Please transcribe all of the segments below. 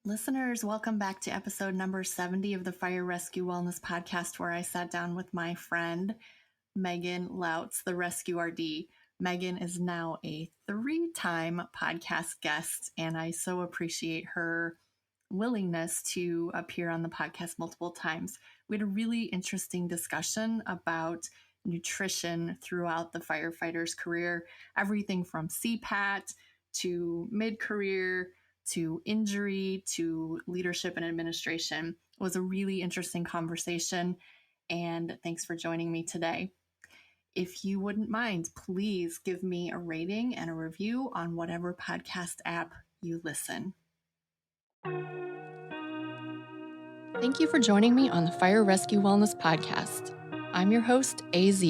Listeners, welcome back to episode number 70 of the Fire Rescue Wellness Podcast, where I sat down with my friend, Megan Lautz, the Rescue RD. Megan is now a 3-time podcast guest, and I so appreciate her willingness to appear on the podcast multiple times. We had a really interesting discussion about nutrition throughout the firefighter's career, everything from CPAT to mid-career to injury to leadership and administration. It was a really interesting conversation, and thanks for joining me today. If you wouldn't mind, please give me a rating and a review on whatever podcast app you listen. Thank you for joining me on the Fire Rescue Wellness Podcast. I'm your host, AZ.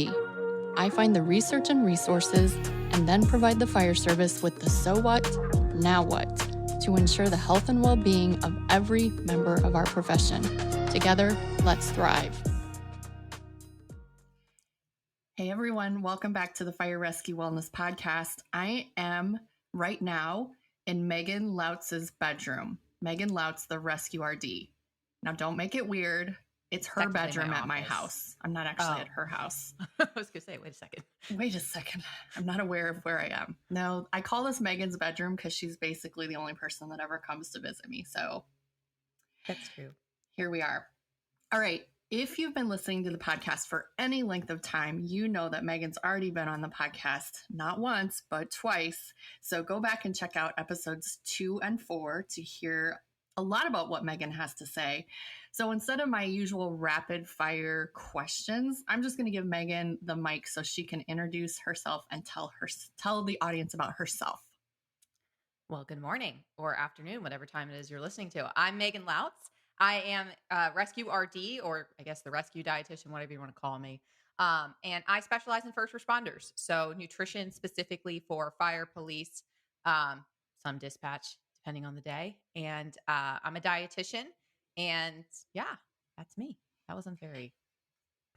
I find the research and resources and then provide the fire service with the so what, now what, to ensure the health and well-being of every member of our profession. Together, let's thrive. Hey everyone, welcome back to the Fire Rescue Wellness Podcast. I am right now in Megan Lautz's bedroom. Megan Lautz, the Rescue RD. Now don't make it weird. It's her bedroom at my house. I'm not actually at her house. I was going to say, wait a second. I'm not aware of where I am. No, I call this Megan's bedroom because she's basically the only person that ever comes to visit me. So that's true. Here we are. All right. If you've been listening to the podcast for any length of time, you know that Megan's already been on the podcast, not once, but twice. So go back and check out episodes 2 and 4 to hear a lot about what Megan has to say. So instead of my usual rapid fire questions, I'm just going to give Megan the mic so she can introduce herself and tell the audience about herself. Well, good morning or afternoon, whatever time it is you're listening to. I'm Megan Lautz. I am a Rescue RD, or I guess the Rescue Dietitian, whatever you want to call me. And I specialize in first responders. So nutrition specifically for fire, police, some dispatch, depending on the day. And I'm a dietitian. And yeah, that's me. That wasn't very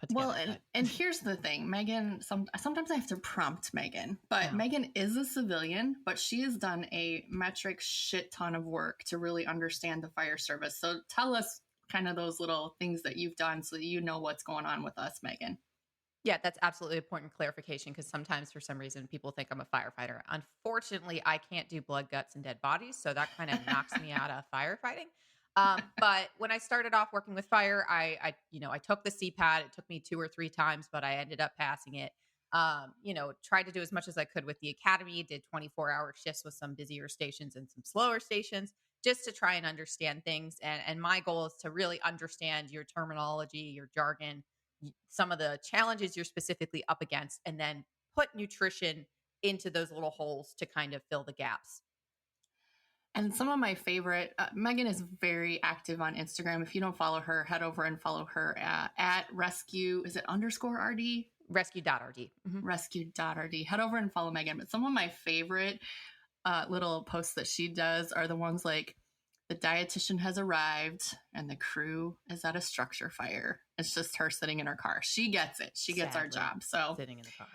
put together. Well, and here's the thing, Megan, sometimes I have to prompt Megan, but Megan is a civilian, but she has done a metric shit ton of work to really understand the fire service. So tell us kind of those little things that you've done so that you know what's going on with us, Megan. Yeah, that's absolutely a point of clarification because sometimes for some reason people think I'm a firefighter. Unfortunately, I can't do blood, guts, and dead bodies. So that kind of knocks me out of firefighting. But when I started off working with fire, I took the CPAT. It took me 2 or 3 times, but I ended up passing it. Tried to do as much as I could with the academy, did 24-hour shifts with some busier stations and some slower stations just to try and understand things. And my goal is to really understand your terminology, your jargon, some of the challenges you're specifically up against, and then put nutrition into those little holes to kind of fill the gaps. And some of my favorite, Megan is very active on Instagram. If you don't follow her, head over and follow her at rescue, is it _RD? Rescue.RD. Mm-hmm. Rescue.RD. Head over and follow Megan. But some of my favorite little posts that she does are the ones like, the dietitian has arrived and the crew is at a structure fire. It's just her sitting in her car. She gets it. She gets our job. So sitting in the car.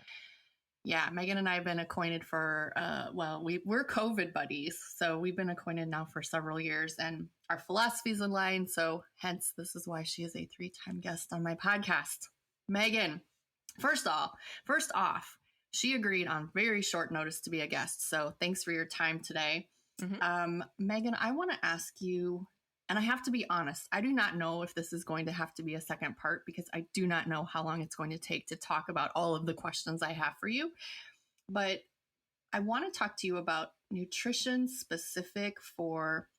Yeah, Megan and I have been acquainted for, we're COVID buddies. So we've been acquainted now for several years and our philosophies align. So hence, this is why she is a 3-time guest on my podcast. Megan, first off, she agreed on very short notice to be a guest. So thanks for your time today. Mm-hmm. Megan, I want to ask you, and I have to be honest, I do not know if this is going to have to be a second part because I do not know how long it's going to take to talk about all of the questions I have for you. But I want to talk to you about nutrition specific for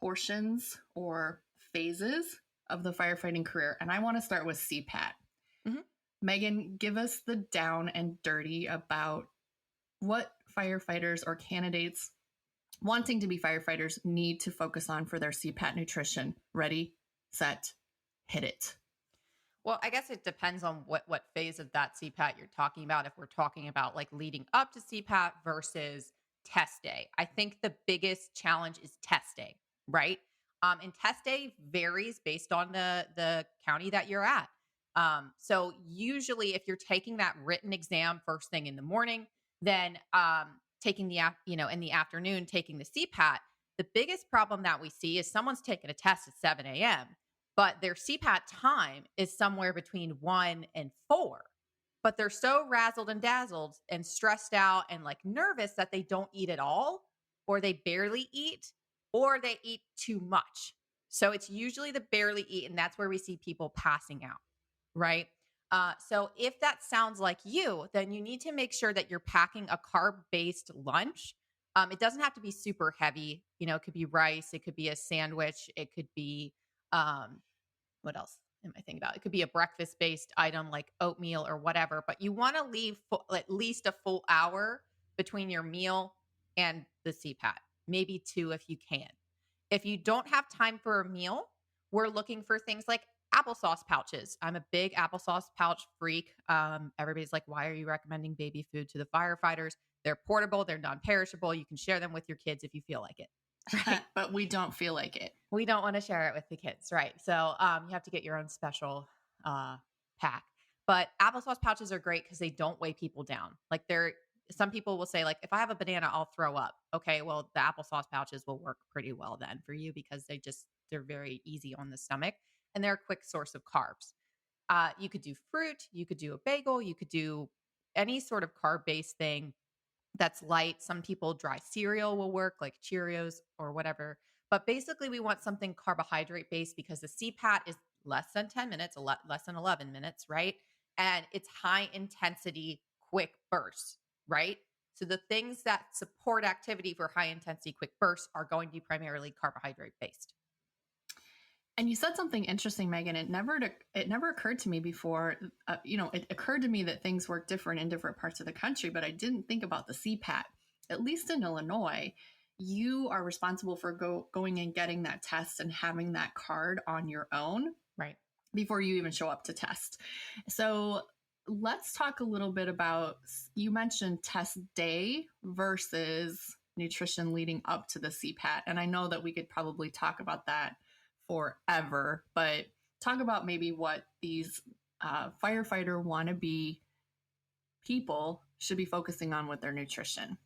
portions or phases of the firefighting career. And I want to start with CPAT. Mm-hmm. Megan, give us the down and dirty about what firefighters or candidates wanting to be firefighters need to focus on for their CPAT nutrition. Ready, set, hit it. Well, I guess it depends on what phase of that CPAT you're talking about. If we're talking about like leading up to CPAT versus test day, I think the biggest challenge is test day, right? And test day varies based on the county that you're at. So usually if you're taking that written exam first thing in the morning, then taking in the afternoon, taking the CPAT, the biggest problem that we see is someone's taking a test at 7 a.m., but their CPAT time is somewhere between 1 and 4. But they're so razzled and dazzled and stressed out and like nervous that they don't eat at all, or they barely eat, or they eat too much. So it's usually the barely eat, and that's where we see people passing out, right? So if that sounds like you, then you need to make sure that you're packing a carb-based lunch. It doesn't have to be super heavy. It could be rice, it could be a sandwich, it could be um, what else am I thinking about? It could be a breakfast-based item like oatmeal or whatever, but you want to leave at least a full hour between your meal and the CPAT, maybe 2 if you can. If you don't have time for a meal, we're looking for things like applesauce pouches. I'm a big applesauce pouch freak. Everybody's like, why are you recommending baby food to the firefighters? They're portable, they're non-perishable. You can share them with your kids if you feel like it. Right? But we don't feel like it. We don't want to share it with the kids, right? So you have to get your own special pack. But applesauce pouches are great because they don't weigh people down. Like some people will say, like, if I have a banana, I'll throw up. Okay, well, the applesauce pouches will work pretty well then for you because they're very easy on the stomach and they're a quick source of carbs. You could do fruit, you could do a bagel, you could do any sort of carb-based thing that's light. Some people, dry cereal will work, like Cheerios or whatever. But basically, we want something carbohydrate based because the CPAT is less than 10 minutes, a lot less than 11 minutes, right? And it's high intensity, quick bursts, right? So the things that support activity for high intensity, quick bursts are going to be primarily carbohydrate based. And you said something interesting, Megan. It never occurred to me before. It occurred to me that things work different in different parts of the country, but I didn't think about the CPAT. At least in Illinois, you are responsible for going and getting that test and having that card on your own, right, before you even show up to test. So let's talk a little bit about, you mentioned test day versus nutrition leading up to the CPAT. And I know that we could probably talk about that forever, but talk about maybe what these firefighter wannabe people should be focusing on with their nutrition.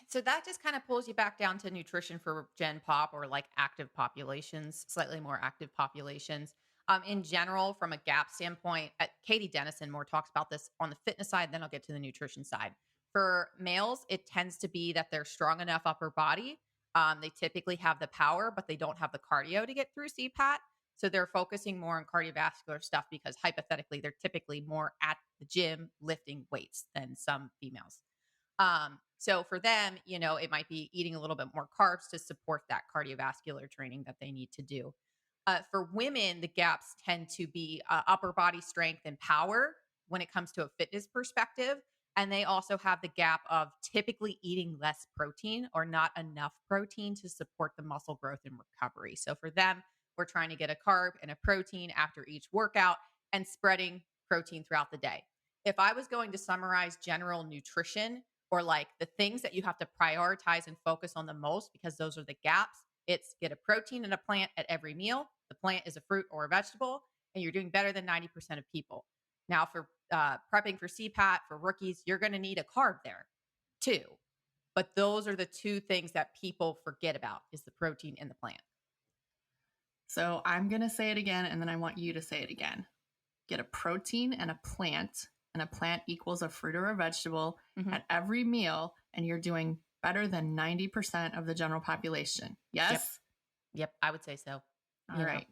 So that just kind of pulls you back down to nutrition for Gen Pop or like active populations, slightly more active populations. In general, from a GAP standpoint, Katie Dennison more talks about this on the fitness side, then I'll get to the nutrition side. For males, it tends to be that they're strong enough upper body. They typically have the power, but they don't have the cardio to get through CPAT. So they're focusing more on cardiovascular stuff because hypothetically, they're typically more at the gym lifting weights than some females. So for them, it might be eating a little bit more carbs to support that cardiovascular training that they need to do. For women, the gaps tend to be upper body strength and power when it comes to a fitness perspective. And they also have the gap of typically eating less protein or not enough protein to support the muscle growth and recovery. So for them, we're trying to get a carb and a protein after each workout and spreading protein throughout the day. If I was going to summarize general nutrition or like the things that you have to prioritize and focus on the most, because those are the gaps, it's get a protein and a plant at every meal. The plant is a fruit or a vegetable, and you're doing better than 90% of people. Now, for prepping for CPAT, for rookies, you're going to need a carb there too. But those are the two things that people forget about is the protein and the plant. So I'm going to say it again, and then I want you to say it again. Get a protein and a plant equals a fruit or a vegetable at every meal, and you're doing better than 90% of the general population. Yes? Yep, I would say so. All right.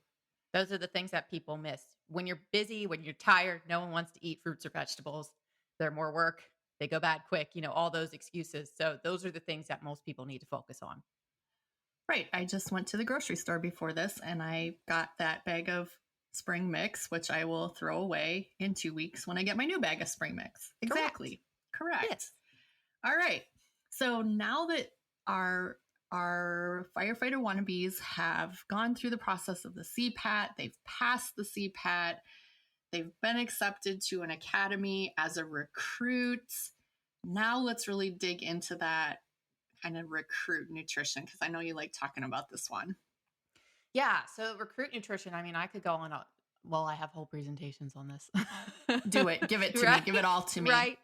Those are the things that people miss. When you're busy, when you're tired, no one wants to eat fruits or vegetables. They're more work. They go bad quick, all those excuses. So those are the things that most people need to focus on. Right. I just went to the grocery store before this and I got that bag of spring mix, which I will throw away in 2 weeks when I get my new bag of spring mix. Exactly. Correct. Yes. All right. So now that our firefighter wannabes have gone through the process of the CPAT, they've passed the CPAT, they've been accepted to an academy as a recruit. Now let's really dig into that kind of recruit nutrition, because I know you like talking about this one. Yeah. So recruit nutrition, I could go on I have whole presentations on this. Do it. Give it to me. Give it all to me. Right.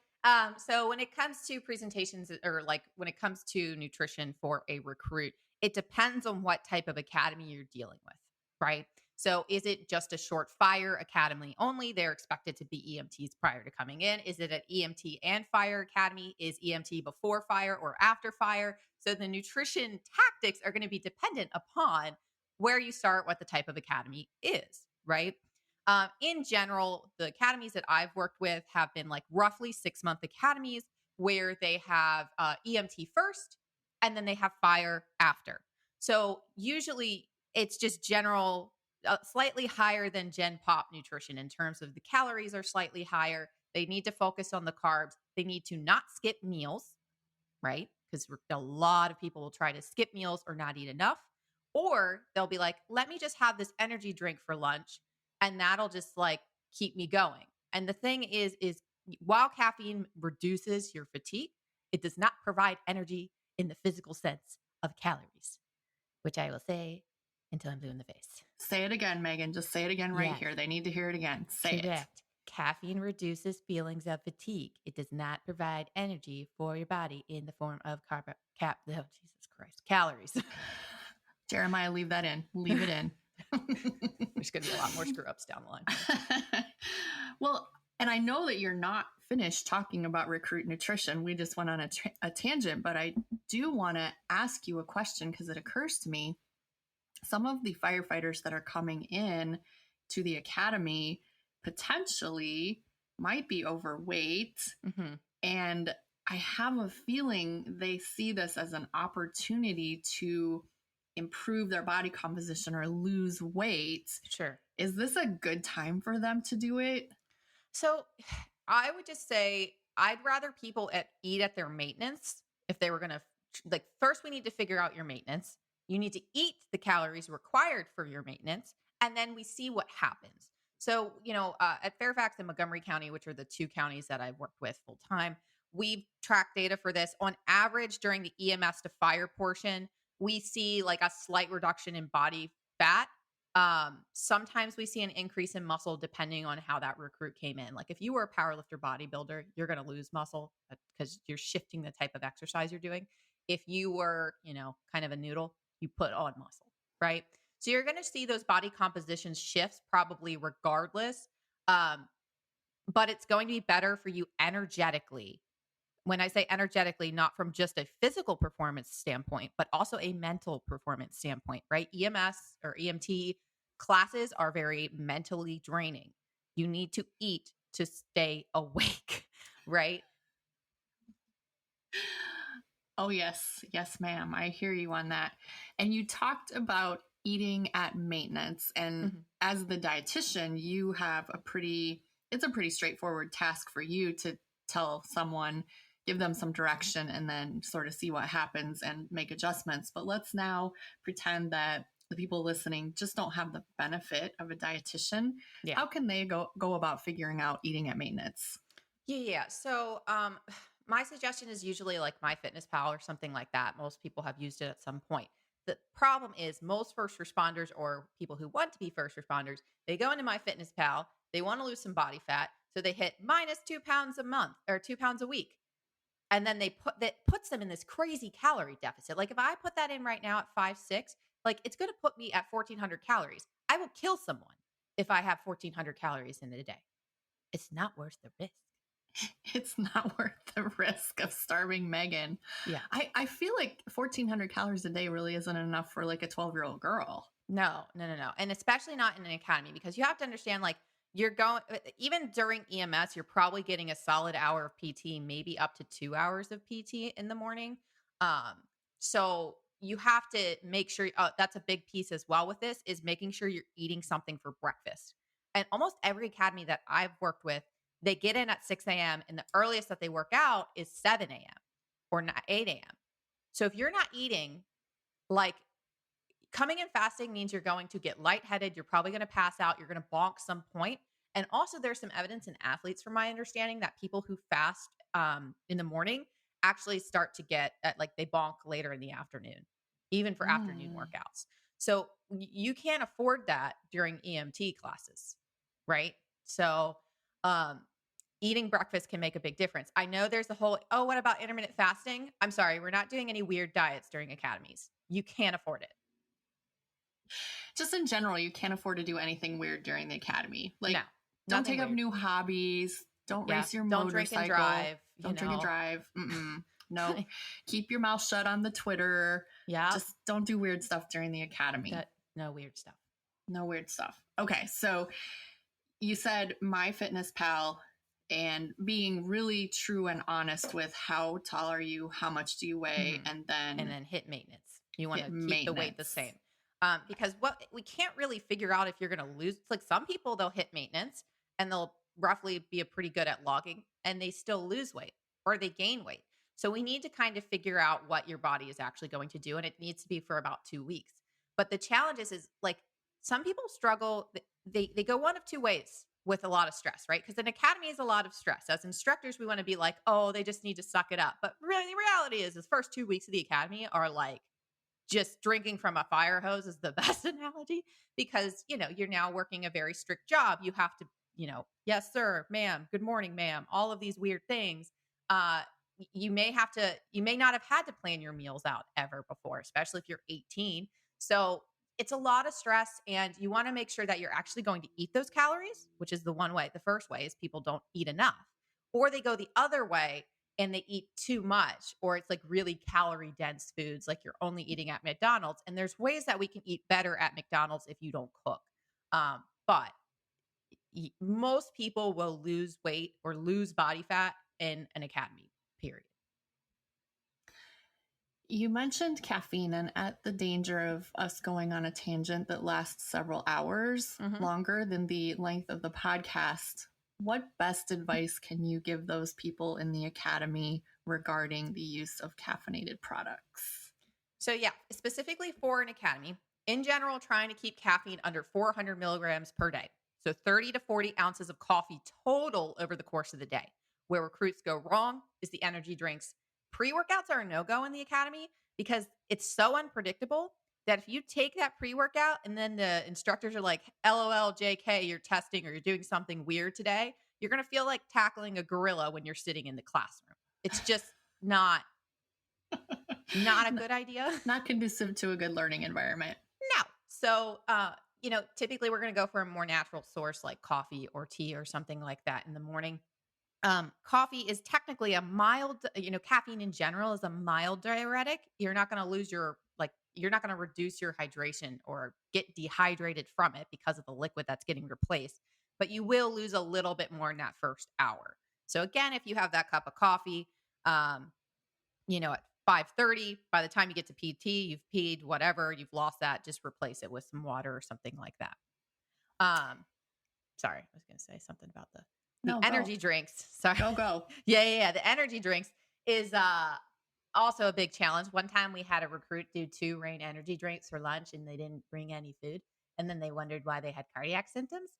So when it comes to presentations or like when it comes to nutrition for a recruit, it depends on what type of academy you're dealing with, right? So is it just a short fire academy only? They're expected to be EMTs prior to coming in. Is it an EMT and fire academy? Is EMT before fire or after fire? So the nutrition tactics are going to be dependent upon where you start, what the type of academy is, right? In general, the academies that I've worked with have been like roughly 6-month academies where they have EMT first and then they have fire after. So usually it's just general, slightly higher than Gen Pop nutrition in terms of the calories are slightly higher. They need to focus on the carbs. They need to not skip meals, right? Because a lot of people will try to skip meals or not eat enough. Or they'll be like, let me just have this energy drink for lunch and that'll just like keep me going. And the thing is while caffeine reduces your fatigue, it does not provide energy in the physical sense of calories, which I will say until I'm blue in the face. Say it again, Megan. Just say it again right here. They need to hear it again. Say Correct. Caffeine reduces feelings of fatigue. It does not provide energy for your body in the form of Jesus Christ, calories. it. Jeremiah, leave that in. Leave it in. There's going to be a lot more screw ups down the line. Well, and I know that you're not finished talking about recruit nutrition. We just went on a tangent, but I do want to ask you a question because it occurs to me. Some of the firefighters that are coming in to the academy potentially might be overweight. Mm-hmm. And I have a feeling they see this as an opportunity to improve their body composition or lose weight. Sure. Is this a good time for them to do it? So I would just say I'd rather people eat at their maintenance if they were going to, like, first we need to figure out your maintenance. You need to eat the calories required for your maintenance, and then we see what happens. So, at Fairfax and Montgomery County, which are the two counties that I've worked with full time, we've tracked data for this. On average, during the EMS to fire portion, we see like a slight reduction in body fat. Sometimes we see an increase in muscle depending on how that recruit came in. Like if you were a powerlifter bodybuilder, you're going to lose muscle because you're shifting the type of exercise you're doing. If you were, kind of a noodle, you put on muscle, right? So you're going to see those body composition shifts probably regardless. But it's going to be better for you energetically. When I say energetically, not from just a physical performance standpoint, but also a mental performance standpoint, right? EMS or EMT classes are very mentally draining. You need to eat to stay awake, right? Oh, yes. Yes, ma'am. I hear you on that. And you talked about eating at maintenance. And as the dietitian, you have it's a pretty straightforward task for you to tell someone, give them some direction, and then sort of see what happens and make adjustments. But let's now pretend that the people listening just don't have the benefit of a dietitian. Yeah. How can they go about figuring out eating at maintenance? Yeah. So, my suggestion is usually like MyFitnessPal or something like that. Most people have used it at some point. The problem is most first responders or people who want to be first responders, they go into MyFitnessPal, they want to lose some body fat. So they hit minus 2 pounds a month or 2 pounds a week. And then that puts them in this crazy calorie deficit. Like if I put that in right now at 5'6", like it's going to put me at 1,400 calories. I will kill someone if I have 1,400 calories in a day. It's not worth the risk. It's not worth the risk of starving Megan. Yeah. I feel like 1,400 calories a day really isn't enough for like a 12-year-old girl. No. And especially not in an academy, because you have to understand, like, you're going, even during EMS, you're probably getting a solid hour of PT, maybe up to 2 hours of PT in the morning. So you have to make sure that's a big piece as well with this, is making sure you're eating something for breakfast. And almost every academy that I've worked with, they get in at 6 a.m. and the earliest that they work out is 7 a.m. or 8 a.m. So if you're not eating, like, coming in fasting means you're going to get lightheaded. You're probably going to pass out. You're going to bonk some point. And also there's some evidence in athletes, from my understanding, that people who fast in the morning actually start to get they bonk later in the afternoon, even for afternoon workouts. So you can't afford that during EMT classes, right? So eating breakfast can make a big difference. I know there's a whole, oh, what about intermittent fasting? I'm sorry, we're not doing any weird diets during academies. You can't afford it. Just in general, you can't afford to do anything weird during the academy. Like, No, don't take nothing up weird. new hobbies. Don't Yeah, race your don't drink and motorcycle. drive. Don't drink and drive. No. Keep your mouth shut on the Twitter. Yeah. Just don't do weird stuff during the academy. No weird stuff. No weird stuff. Okay, so you said MyFitnessPal and being really true and honest with how tall are you, how much do you weigh, and then hit maintenance. You want to keep the weight the same. Because what we can't really figure out if you're going to lose. It's like some people, they'll hit maintenance and they'll roughly be pretty good at logging and they still lose weight or they gain weight. So we need to kind of figure out what your body is actually going to do. And it needs to be for about 2 weeks. But the challenge is like some people struggle. They go one of two ways with a lot of stress, right? Because an academy is a lot of stress. As instructors, we want to be like, oh, they just need to suck it up. But really, the reality is the first 2 weeks of the academy are like just drinking from a fire hose is the best analogy because, you're now working a very strict job. You have to, yes, sir, ma'am, good morning, ma'am, all of these weird things. You may not have had to plan your meals out ever before, especially if you're 18. So it's a lot of stress and you want to make sure that you're actually going to eat those calories, which is the one way. The first way is people don't eat enough or they go the other way and they eat too much, or it's like really calorie dense foods, like you're only eating at McDonald's. And there's ways that we can eat better at McDonald's if you don't cook. But most people will lose weight or lose body fat in an academy, period. You mentioned caffeine, and at the danger of us going on a tangent that lasts several hours longer than the length of the podcast, what best advice can you give those people in the academy regarding the use of caffeinated products? So yeah, specifically for an academy, in general, trying to keep caffeine under 400 milligrams per day. So 30 to 40 ounces of coffee total over the course of the day. Where recruits go wrong is the energy drinks. Pre-workouts are a no-go in the academy because it's so unpredictable that if you take that pre-workout and then the instructors are like, LOL, JK, you're testing or you're doing something weird today, you're going to feel like tackling a gorilla when you're sitting in the classroom. It's just not a good idea. Not conducive to a good learning environment. No. So, typically we're going to go for a more natural source like coffee or tea or something like that in the morning. Coffee is technically a mild, caffeine in general is a mild diuretic. You're not going to you're not going to reduce your hydration or get dehydrated from it because of the liquid that's getting replaced, but you will lose a little bit more in that first hour. So again, if you have that cup of coffee, at 5:30, by the time you get to PT, you've peed, whatever, you've lost that, just replace it with some water or something like that. Sorry, I was going to say something about the energy drinks. Sorry. Go. Yeah. The energy drinks is also a big challenge. One time we had a recruit do 2 Rain energy drinks for lunch and they didn't bring any food. And then they wondered why they had cardiac symptoms.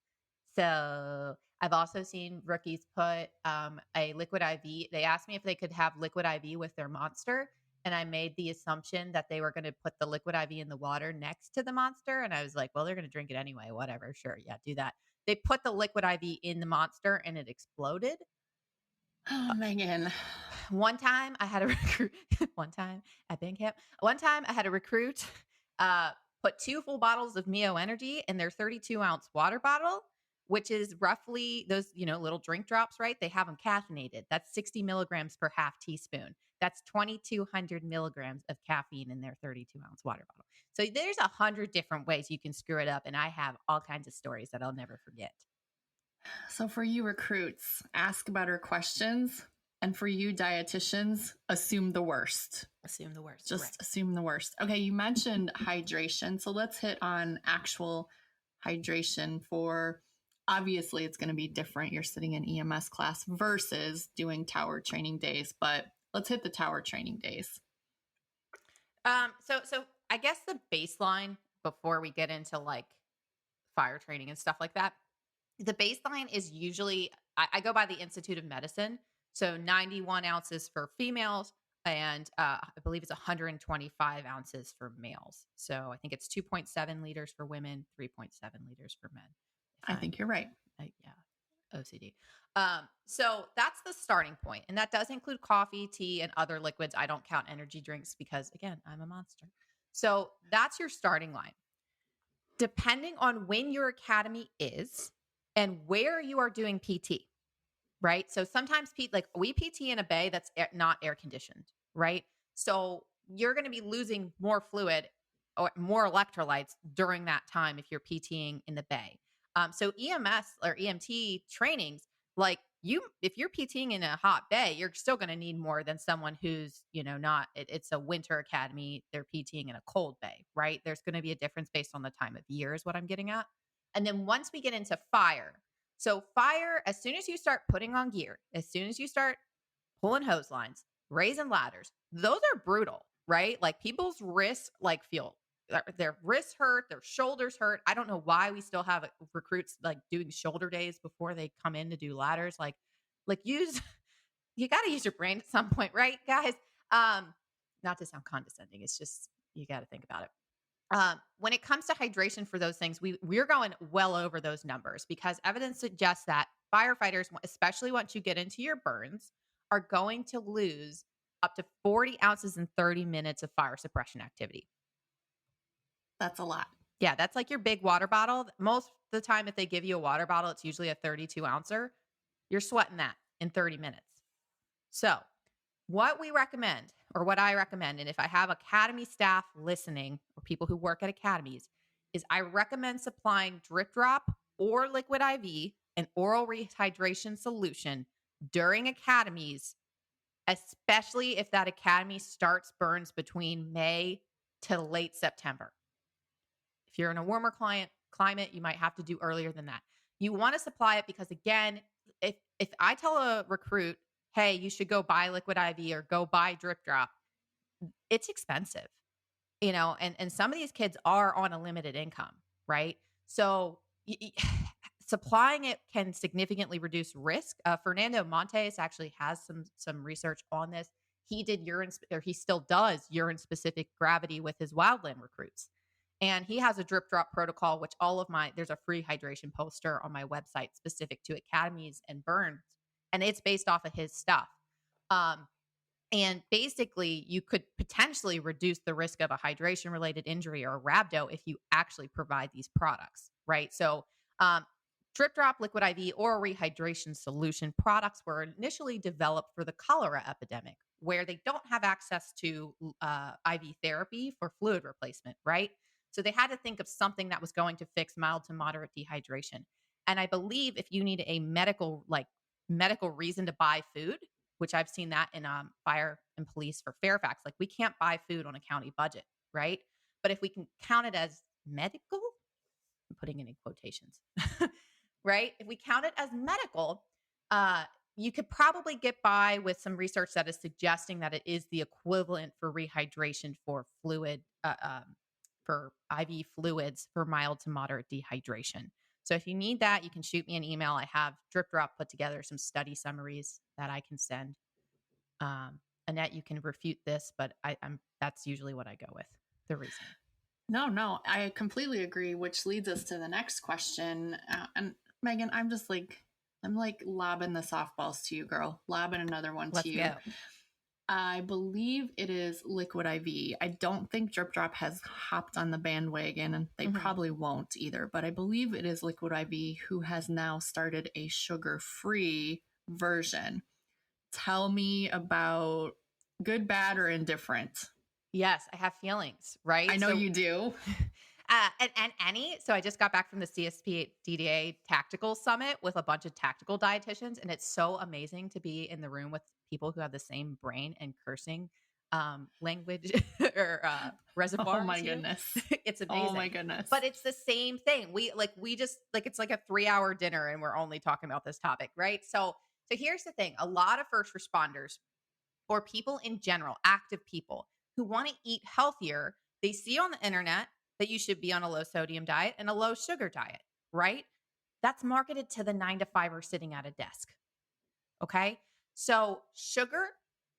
So I've also seen rookies put a liquid IV. They asked me if they could have liquid IV with their Monster. And I made the assumption that they were going to put the liquid IV in the water next to the Monster. And I was like, well, they're going to drink it anyway. Whatever. Sure. Yeah, do that. They put the liquid IV in the Monster and it exploded. Oh, Megan. One time I had a recruit, one time at band camp, I had a recruit put 2 full bottles of Mio Energy in their 32-ounce water bottle, which is roughly those, little drink drops, right? They have them caffeinated. That's 60 milligrams per half teaspoon. That's 2,200 milligrams of caffeine in their 32-ounce water bottle. So there's 100 different ways you can screw it up. And I have all kinds of stories that I'll never forget. So for you recruits, ask better questions. And for you dietitians, assume the worst. Assume the worst. Just right. Assume the worst. Okay, you mentioned hydration. So let's hit on actual hydration for, obviously it's going to be different. You're sitting in EMS class versus doing tower training days, but let's hit the tower training days. So I guess the baseline before we get into like fire training and stuff like that, the baseline is usually, I go by the Institute of Medicine. So 91 ounces for females and I believe it's 125 ounces for males. So I think it's 2.7 liters for women, 3.7 liters for men. I think you're right. Yeah. OCD. So that's the starting point, and that does include coffee, tea, and other liquids. I don't count energy drinks because, again, I'm a monster. So that's your starting line. Depending on when your academy is and where you are doing PT, right? So sometimes like we PT in a bay that's not air conditioned, right? So you're going to be losing more fluid or more electrolytes during that time if you're PTing in the bay. So EMS or EMT trainings, like if you're PTing in a hot bay, you're still going to need more than someone who's, not, it's a winter academy. They're PTing in a cold bay, right? There's going to be a difference based on the time of year is what I'm getting at. And then once we get into fire, so fire, as soon as you start putting on gear, as soon as you start pulling hose lines, raising ladders, those are brutal, right? Like people's wrists feel their wrists hurt, their shoulders hurt. I don't know why we still have recruits like doing shoulder days before they come in to do ladders. Use you got to use your brain at some point, right, guys? Not to sound condescending, it's just you got to think about it. When it comes to hydration for those things, we're going well over those numbers because evidence suggests that firefighters, especially once you get into your burns, are going to lose up to 40 ounces in 30 minutes of fire suppression activity. That's a lot. Yeah, that's like your big water bottle. Most of the time, if they give you a water bottle, it's usually a 32 ouncer. You're sweating that in 30 minutes. So what we recommend, or what I recommend, and if I have academy staff listening or people who work at academies, is I recommend supplying drip drop or liquid IV and oral rehydration solution during academies, especially if that academy starts burns between May to late September. If you're in a warmer climate, you might have to do earlier than that. You want to supply it because, again, if I tell a recruit, hey, you should go buy liquid IV or go buy drip drop, it's expensive, and some of these kids are on a limited income, right? So supplying it can significantly reduce risk. Fernando Montes actually has some research on this. He did he still does urine specific gravity with his wildland recruits. And he has a drip drop protocol, which there's a free hydration poster on my website specific to academies and burns. And it's based off of his stuff. And basically, you could potentially reduce the risk of a hydration-related injury or a rhabdo if you actually provide these products, right? So drip drop, liquid IV, or rehydration solution products were initially developed for the cholera epidemic, where they don't have access to IV therapy for fluid replacement, right? So they had to think of something that was going to fix mild to moderate dehydration. And I believe if you need a medical reason to buy food, which I've seen that in fire and police for Fairfax, like we can't buy food on a county budget, right? But if we can count it as medical, I'm putting it in quotations, right? If we count it as medical, you could probably get by with some research that is suggesting that it is the equivalent for rehydration for for IV fluids for mild to moderate dehydration. So if you need that, you can shoot me an email. I have Drip Drop put together some study summaries that I can send. Annette, you can refute this, but that's usually what I go with, the reason. No, I completely agree, which leads us to the next question. And Megan, I'm lobbing the softballs to you, girl. Lobbing another one to you. Let's go. I believe it is liquid IV. I don't think Drip Drop has hopped on the bandwagon, and they probably won't either. But I believe it is liquid IV who has now started a sugar-free version. Tell me about good, bad, or indifferent. Yes, I have feelings, right? I know you do. So I just got back from the CSP DDA Tactical Summit with a bunch of tactical dietitians, and it's so amazing to be in the room with people who have the same brain and cursing language or reservoir. Oh my goodness. It's amazing. Oh my goodness. But it's the same thing. It's like a 3-hour dinner and we're only talking about this topic, right? So here's the thing. A lot of first responders or people in general, active people who want to eat healthier, they see on the internet that you should be on a low sodium diet and a low sugar diet, right? That's marketed to the 9-to-5er sitting at a desk. Okay. So sugar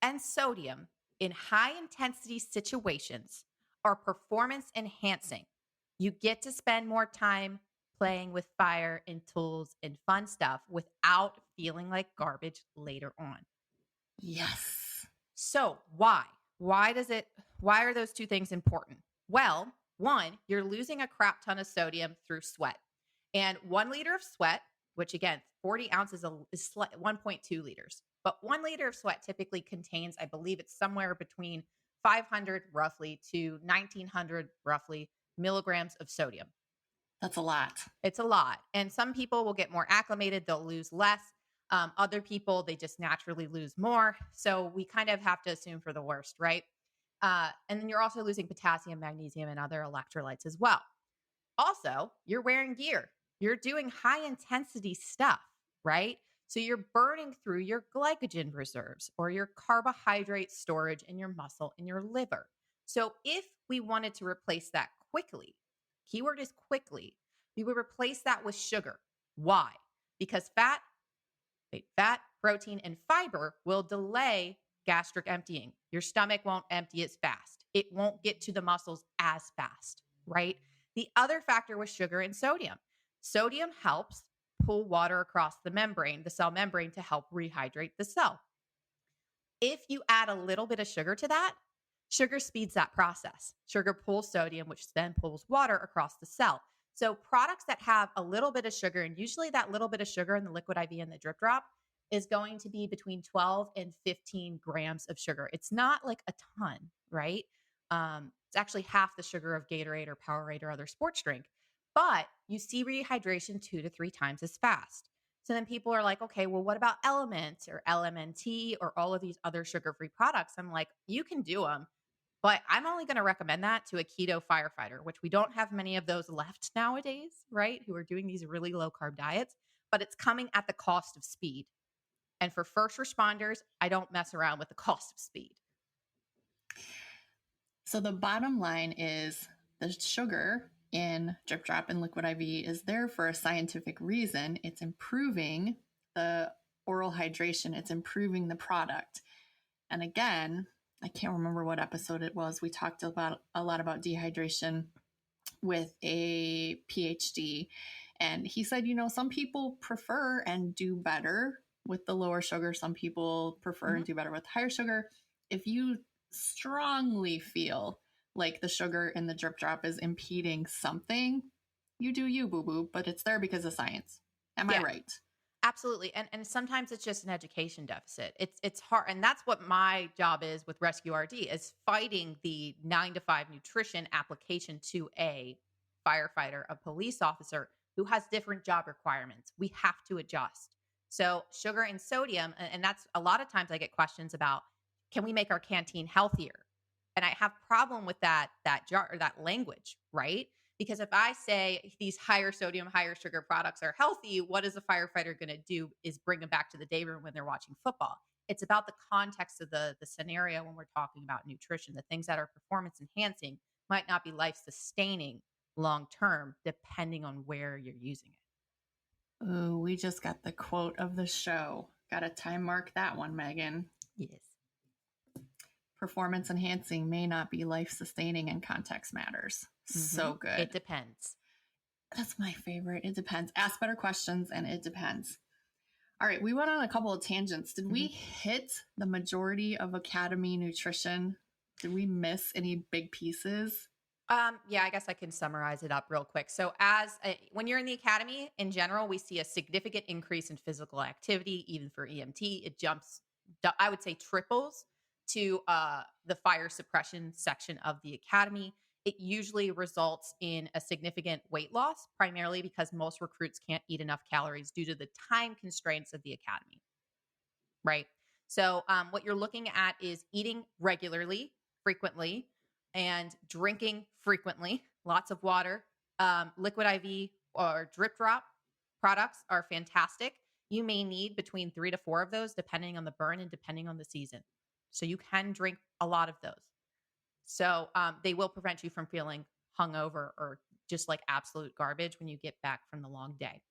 and sodium in high intensity situations are performance enhancing. You get to spend more time playing with fire and tools and fun stuff without feeling like garbage later on. Yes. So why? Why are those two things important? Well, one, you're losing a crap ton of sodium through sweat. And 1 liter of sweat, which again, 40 ounces is 1.2 liters. But 1 liter of sweat typically contains, I believe it's somewhere between 500 roughly to 1900 roughly milligrams of sodium. That's a lot. It's a lot. And some people will get more acclimated, they'll lose less. Other people, they just naturally lose more. So we kind of have to assume for the worst, right? And then you're also losing potassium, magnesium, and other electrolytes as well. Also, you're wearing gear. You're doing high intensity stuff, right? So you're burning through your glycogen reserves or your carbohydrate storage in your muscle and your liver. So if we wanted to replace that quickly, keyword is quickly, we would replace that with sugar. Why? Because fat, protein, and fiber will delay gastric emptying. Your stomach won't empty as fast. It won't get to the muscles as fast, right? The other factor was sugar and sodium. Sodium helps pull water across the membrane, the cell membrane, to help rehydrate the cell. If you add a little bit of sugar to that, sugar speeds that process. Sugar pulls sodium, which then pulls water across the cell. So products that have a little bit of sugar, and usually that little bit of sugar in the liquid IV and the drip drop is going to be between 12 and 15 grams of sugar. It's not like a ton, right? It's actually half the sugar of Gatorade or Powerade or other sports drink, but you see rehydration 2 to 3 times as fast. So then people are like, okay, well, what about Element or LMNT or all of these other sugar-free products? I'm like, you can do them, but I'm only going to recommend that to a keto firefighter, which we don't have many of those left nowadays, right? Who are doing these really low carb diets, but it's coming at the cost of speed. And for first responders, I don't mess around with the cost of speed. So the bottom line is the sugar in drip drop and liquid IV is there for a scientific reason. It's improving the oral hydration. It's improving the product. And again, I can't remember what episode it was. We talked about a lot about dehydration with a PhD. And he said, some people prefer and do better with the lower sugar. Some people prefer and do better with higher sugar. If you strongly feel like the sugar in the drip drop is impeding something, you do you, boo-boo, but it's there because of science. Am I right? Absolutely. And sometimes it's just an education deficit. It's hard. And that's what my job is with Rescue RD, is fighting the 9 to 5 nutrition application to a firefighter, a police officer who has different job requirements. We have to adjust. So sugar and sodium, and that's a lot of times I get questions about, can we make our canteen healthier? And I have problem with that jar or that language, right? Because if I say these higher sodium, higher sugar products are healthy, what is a firefighter going to do is bring them back to the day room when they're watching football. It's about the context of the scenario when we're talking about nutrition. The things that are performance enhancing might not be life sustaining long term, depending on where you're using it. Oh, we just got the quote of the show. Got to time mark that one, Megan. Yes. Performance enhancing may not be life sustaining, and context matters. So good. It depends. That's my favorite. It depends. Ask better questions, and it depends. All right, we went on a couple of tangents. Did we hit the majority of Academy nutrition? Did we miss any big pieces? Yeah, I guess I can summarize it up real quick. So when you're in the academy in general, we see a significant increase in physical activity, even for EMT. It jumps, I would say triples to the fire suppression section of the academy. It usually results in a significant weight loss, primarily because most recruits can't eat enough calories due to the time constraints of the academy, right? So what you're looking at is eating regularly, frequently, and drinking frequently, lots of water. Liquid IV or drip drop products are fantastic. You may need between 3 to 4 of those, depending on the burn and depending on the season. So you can drink a lot of those. So they will prevent you from feeling hungover or just like absolute garbage when you get back from the long day.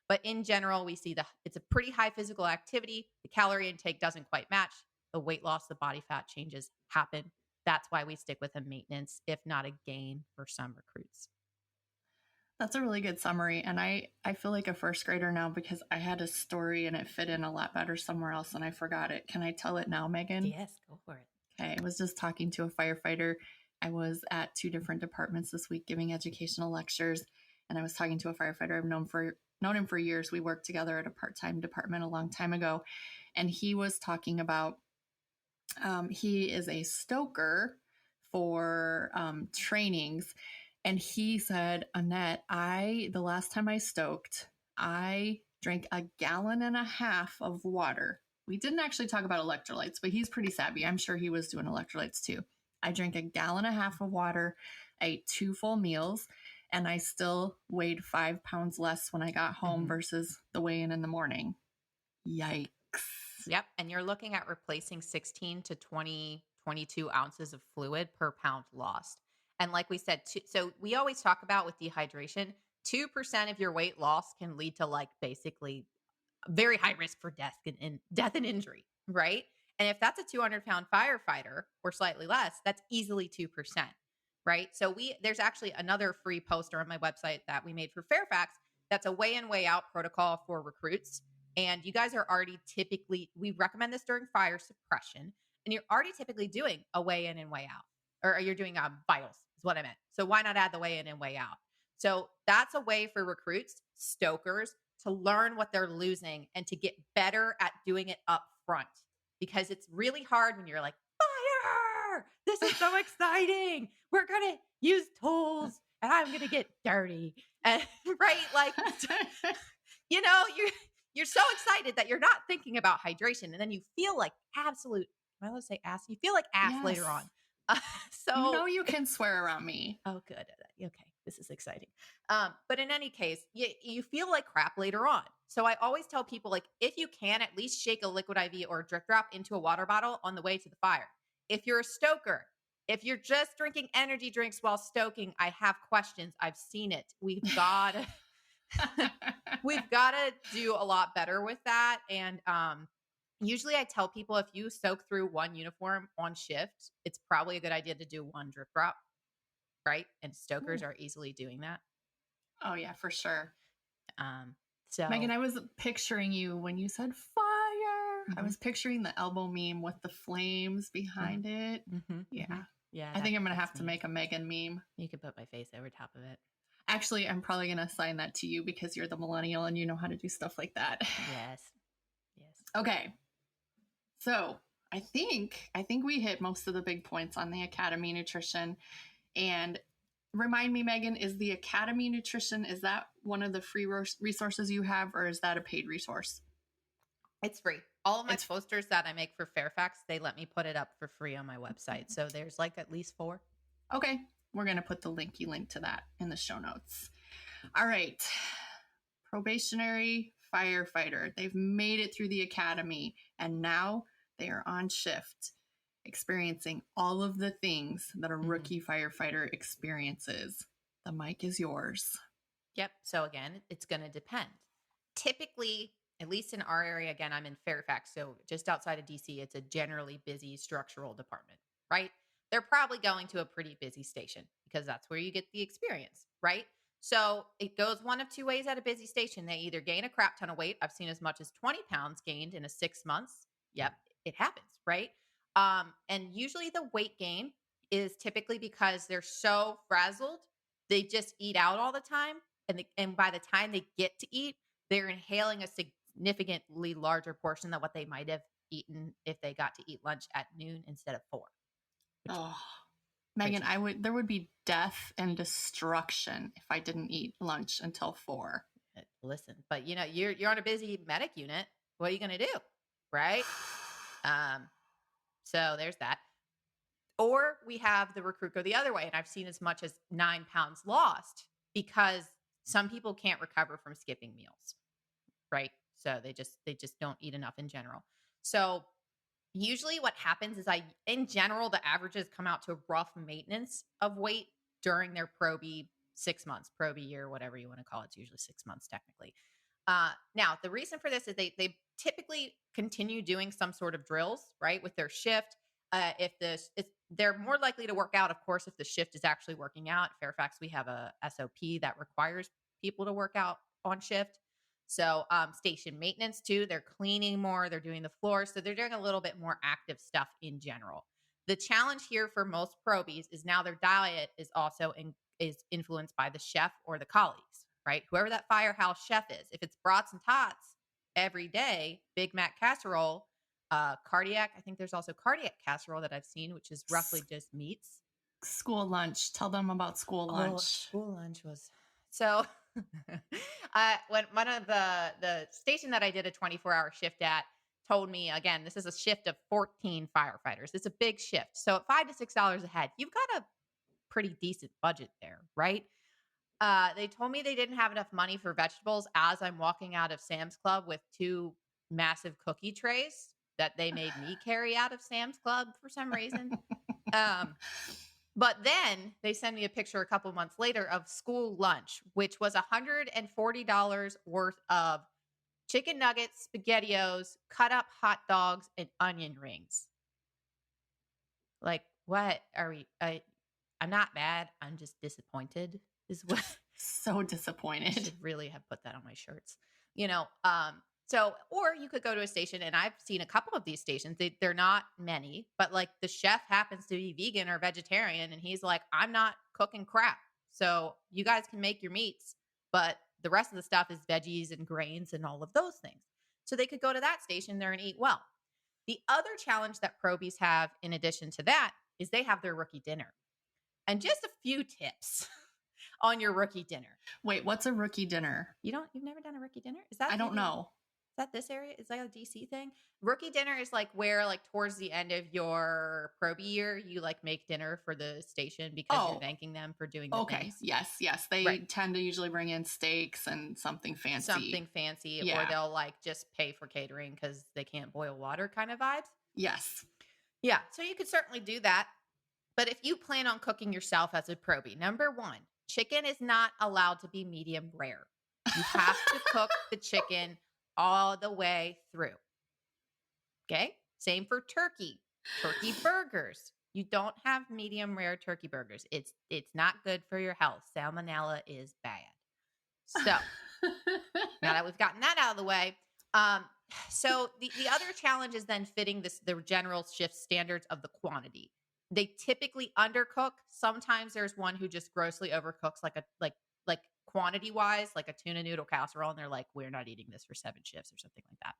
But in general, we see it's a pretty high physical activity. The calorie intake doesn't quite match. The weight loss, the body fat changes happen. That's why we stick with a maintenance, if not a gain, for some recruits. That's a really good summary. And I feel like a first grader now because I had a story and it fit in a lot better somewhere else and I forgot it. Can I tell it now, Megan? Yes, go for it. Okay. I was just talking to a firefighter. I was at 2 different departments this week giving educational lectures. And I was talking to a firefighter I've known him for years. We worked together at a part-time department a long time ago. And he was talking about he is a stoker for trainings. And he said, Annette, the last time I stoked, I drank 1.5 gallons of water. We didn't actually talk about electrolytes, but he's pretty savvy. I'm sure he was doing electrolytes too. I drank 1.5 gallons of water, I ate 2 full meals, and I still weighed 5 pounds less when I got home versus the weigh-in in the morning. Yikes. Yep. And you're looking at replacing 16 to 20, 22 ounces of fluid per pound lost. And like we said, so we always talk about with dehydration, 2% of your weight loss can lead to like basically very high risk for death and injury, right? And if that's a 200-pound firefighter or slightly less, that's easily 2%, right? So there's actually another free poster on my website that we made for Fairfax. That's a weigh in, weigh out protocol for recruits. And you guys are already we recommend this during fire suppression, and you're already typically doing a weigh in and weigh out, or you're doing vitals is what I meant. So why not add the weigh in and weigh out? So that's a way for recruits, stokers, to learn what they're losing and to get better at doing it up front, because it's really hard when you're like, fire, this is so exciting. We're going to use tools and I'm going to get dirty. And right. Like, you know, you're so excited that you're not thinking about hydration. And then you feel like absolute, am I allowed to say ass? You feel like ass later on. So you can swear around me. Oh, good. Okay. This is exciting. But in any case, you feel like crap later on. So I always tell people, like, if you can, at least shake a liquid IV or a drip drop into a water bottle on the way to the fire. If you're a stoker, if you're just drinking energy drinks while stoking, I have questions. I've seen it. We've got to do a lot better with that. And usually I tell people, if you soak through one uniform on shift, it's probably a good idea to do one drip drop. Right? And stokers are easily doing that. Oh yeah, for sure. So Megan, I was picturing you when you said fire. I was picturing the elbow meme with the flames behind it. Yeah. Yeah. I think I'm going to have to make a Megan meme. You could put my face over top of it. Actually, I'm probably going to assign that to you because you're the millennial and you know how to do stuff like that. Yes. Okay. So I think we hit most of the big points on the Academy Nutrition. And remind me, Megan, is the Academy Nutrition, is that one of the free resources you have, or is that a paid resource? It's free. All of my posters that I make for Fairfax, they let me put it up for free on my website. So there's like at least 4. Okay. We're going to put the link to that in the show notes. All right. Probationary firefighter. They've made it through the academy and now they are on shift, experiencing all of the things that a rookie firefighter experiences. The mic is yours. Yep. So again, it's going to depend. Typically, at least in our area, again, I'm in Fairfax, so just outside of DC, it's a generally busy structural department, right? They're probably going to a pretty busy station because that's where you get the experience, right? So it goes one of 2 ways at a busy station. They either gain a crap ton of weight. I've seen as much as 20 pounds gained in a 6 months. Yep, it happens, right? And usually the weight gain is typically because they're so frazzled, they just eat out all the time. And by the time they get to eat, they're inhaling a significantly larger portion than what they might have eaten if they got to eat lunch at noon instead of 4. Oh, Megan, there would be death and destruction if I didn't eat lunch until 4. Listen, but you're on a busy medic unit. What are you going to do? Right? So there's that. Or we have the recruit go the other way. And I've seen as much as 9 pounds lost because some people can't recover from skipping meals. Right? So they just don't eat enough in general. So usually what happens is in general, the averages come out to rough maintenance of weight during their proby 6 months, proby year, whatever you want to call it. It's usually 6 months technically. Now, the reason for this is they typically continue doing some sort of drills, right, with their shift. If They're more likely to work out, of course, if the shift is actually working out. At Fairfax, we have a SOP that requires people to work out on shift. So station maintenance too, they're cleaning more, they're doing the floor. So they're doing a little bit more active stuff in general. The challenge here for most probies is now their diet is also is influenced by the chef or the colleagues, right? Whoever that firehouse chef is. If it's brats and tots every day, Big Mac casserole, cardiac. I think there's also cardiac casserole that I've seen, which is roughly just meats. School lunch. Tell them about school lunch. School lunch was so. When one of the station that I did a 24-hour shift at told me, again, this is a shift of 14 firefighters. It's a big shift. So at $5 to $6 a head, you've got a pretty decent budget there, right? They told me they didn't have enough money for vegetables as I'm walking out of Sam's Club with 2 massive cookie trays that they made me carry out of Sam's Club for some reason. But then they send me a picture a couple months later of school lunch, which was $140 worth of chicken nuggets, SpaghettiOs, cut up hot dogs, and onion rings. Like, what are we? I'm not mad. I'm just disappointed. Is what. So disappointed. I should really have put that on my shirts. So, or you could go to a station, and I've seen a couple of these stations. They're not many, but like the chef happens to be vegan or vegetarian, and he's like, I'm not cooking crap. So you guys can make your meats, but the rest of the stuff is veggies and grains and all of those things. So they could go to that station there and eat well. The other challenge that probies have in addition to that is they have their rookie dinner. And just a few tips on your rookie dinner. Wait, what's a rookie dinner? You've never done a rookie dinner? Is that I don't know. Is that this area? Is that a DC thing? Rookie dinner is like where like towards the end of your probie year, you like make dinner for the station because you're thanking them for doing the things. Yes. They tend to usually bring in steaks and something fancy. Or they'll like just pay for catering because they can't boil water kind of vibes. Yes. Yeah. So you could certainly do that. But if you plan on cooking yourself as a probie, number 1, chicken is not allowed to be medium rare. You have to cook the chicken all the way through. Okay? Same for turkey. Turkey burgers. You don't have medium rare turkey burgers. It's not good for your health. Salmonella is bad. So now that we've gotten that out of the way, so the other challenge is then fitting the general shift standards of the quantity. They typically undercook. Sometimes there's one who just grossly overcooks, like quantity wise, like a tuna noodle casserole, and they're like, we're not eating this for 7 shifts or something like that.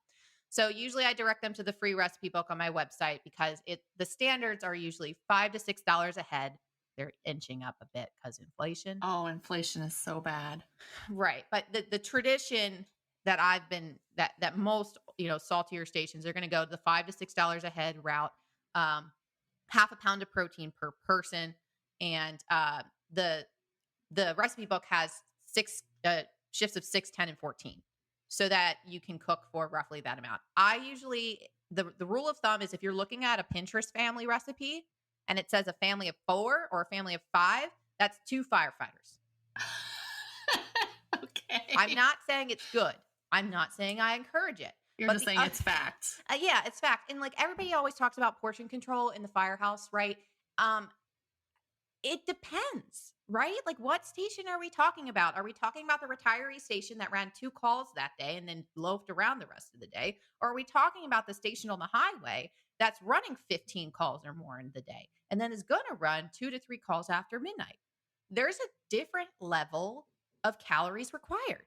So usually I direct them to the free recipe book on my website because the standards are usually $5 to $6 a head. They're inching up a bit because inflation. Oh, inflation is so bad. Right. But the tradition that I've been that most, saltier stations are going to go to the $5 to $6 a head route. Half a pound of protein per person. And the recipe book has 6 shifts of 6, 10, and 14 so that you can cook for roughly that amount. I usually, the rule of thumb is if you're looking at a Pinterest family recipe and it says a family of 4 or a family of 5, that's 2 firefighters. Okay. I'm not saying it's good. I'm not saying I encourage it. You're just saying it's fact. Yeah, it's fact. And like everybody always talks about portion control in the firehouse, right? It depends, right? Like what station are we talking about? Are we talking about the retiree station that ran 2 calls that day and then loafed around the rest of the day? Or are we talking about the station on the highway that's running 15 calls or more in the day and then is going to run 2 to 3 calls after midnight? There's a different level of calories required.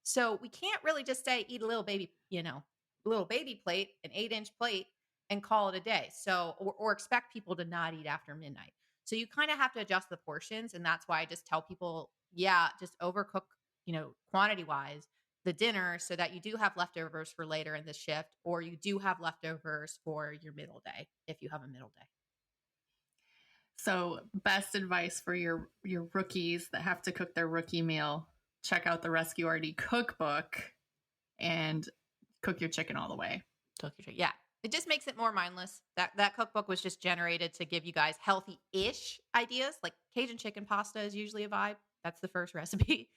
So we can't really just say eat a little baby plate, an 8-inch plate, and call it a day. So, or expect people to not eat after midnight. So you kind of have to adjust the portions. And that's why I just tell people, just overcook, quantity wise the dinner so that you do have leftovers for later in the shift, or you do have leftovers for your middle day if you have a middle day. So best advice for your rookies that have to cook their rookie meal: check out the Rescue RD cookbook and cook your chicken all the way. Yeah. It just makes it more mindless. That cookbook was just generated to give you guys healthy-ish ideas. Like Cajun chicken pasta is usually a vibe. That's the first recipe.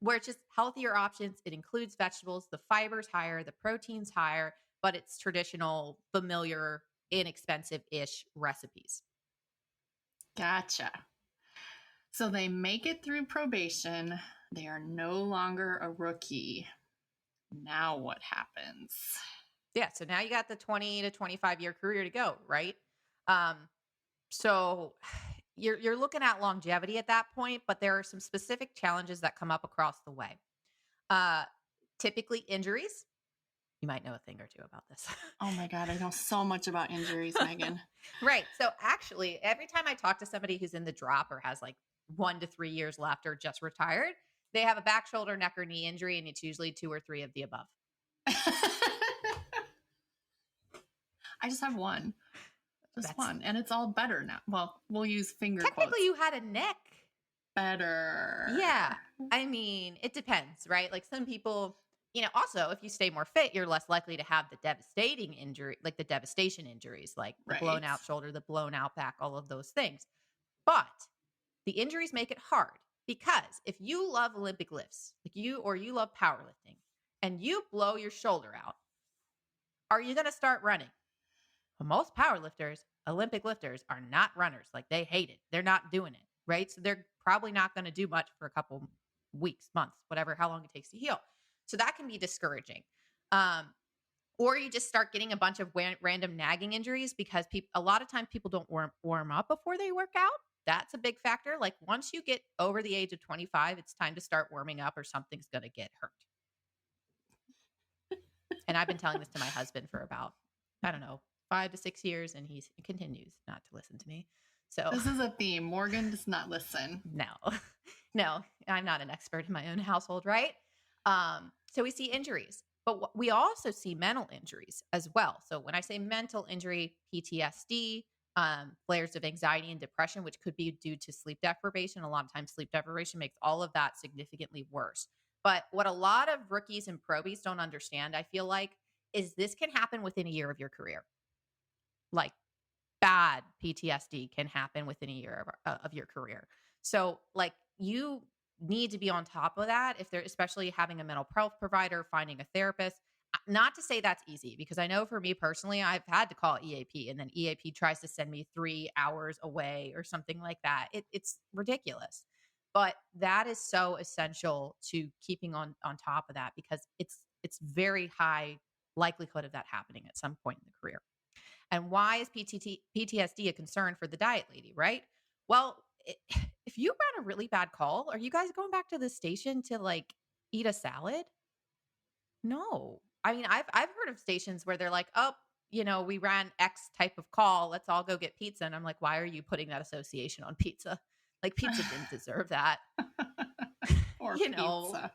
Where it's just healthier options. It includes vegetables. The fiber's higher. The protein's higher. But it's traditional, familiar, inexpensive-ish recipes. Gotcha. So they make it through probation. They are no longer a rookie. Now what happens? Yeah. So now you got the 20 to 25-year career to go, right? Um, so you're looking at longevity at that point, but there are some specific challenges that come up across the way. Uh, Typically injuries. You might know a thing or two about this. Oh my God, I know so much about injuries, Megan. Right. So actually, every time I talk to somebody who's in the drop or has like 1 to 3 years left or just retired, they have a back, shoulder, neck, or knee injury, and it's usually 2 or 3 of the above. I just have one. Just one. And it's all better now. Well, we'll use finger Technically, quotes. you had a neck. Better. Yeah. I mean, it depends, right? Like some people, also if you stay more fit, you're less likely to have the devastating injury, like the devastation injuries, like the blown out shoulder, the blown out back, all of those things. But the injuries make it hard because if you love Olympic lifts, like you love powerlifting and you blow your shoulder out, are you going to start running? Well, most powerlifters, Olympic lifters, are not runners. Like they hate it. They're not doing it, right? So they're probably not going to do much for a couple weeks, months, whatever, how long it takes to heal. So that can be discouraging. Or you just start getting a bunch of random nagging injuries because a lot of times people don't warm up before they work out. That's a big factor. Like once you get over the age of 25, it's time to start warming up or something's going to get hurt. And I've been telling this to my husband for about, 5 to 6 years, and he continues not to listen to me. So this is a theme. Morgan does not listen. No, I'm not an expert in my own household, right? So we see injuries, but we also see mental injuries as well. So when I say mental injury, PTSD, flares of anxiety and depression, which could be due to sleep deprivation. A lot of times sleep deprivation makes all of that significantly worse. But what a lot of rookies and probies don't understand, I feel like, is this can happen within a year of your career. Like bad PTSD can happen within a year of your career. So like you need to be on top of that if they're especially having a mental health provider, finding a therapist. Not to say that's easy, because I know for me personally, I've had to call EAP and then EAP tries to send me 3 hours away or something like that. It's ridiculous. But that is so essential to keeping on top of that, because it's very high likelihood of that happening at some point in the career. And why is PTSD a concern for the diet lady, right? Well, if you run a really bad call, are you guys going back to the station to like eat a salad? No. I mean, I've heard of stations where they're like, oh, we ran X type of call. Let's all go get pizza. And I'm like, why are you putting that association on pizza? Like pizza didn't deserve that. Or pizza.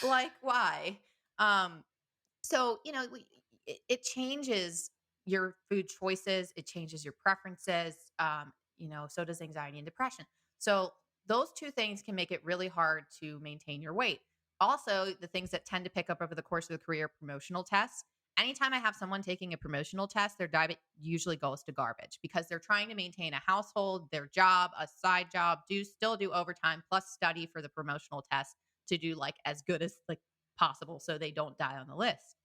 Like why? So, it changes your food choices. It changes your preferences. So does anxiety and depression. So those 2 things can make it really hard to maintain your weight. Also, the things that tend to pick up over the course of the career, promotional tests. Anytime I have someone taking a promotional test, their diet usually goes to garbage because they're trying to maintain a household, their job, a side job, still do overtime, plus study for the promotional test to do like as good as like possible so they don't die on the list.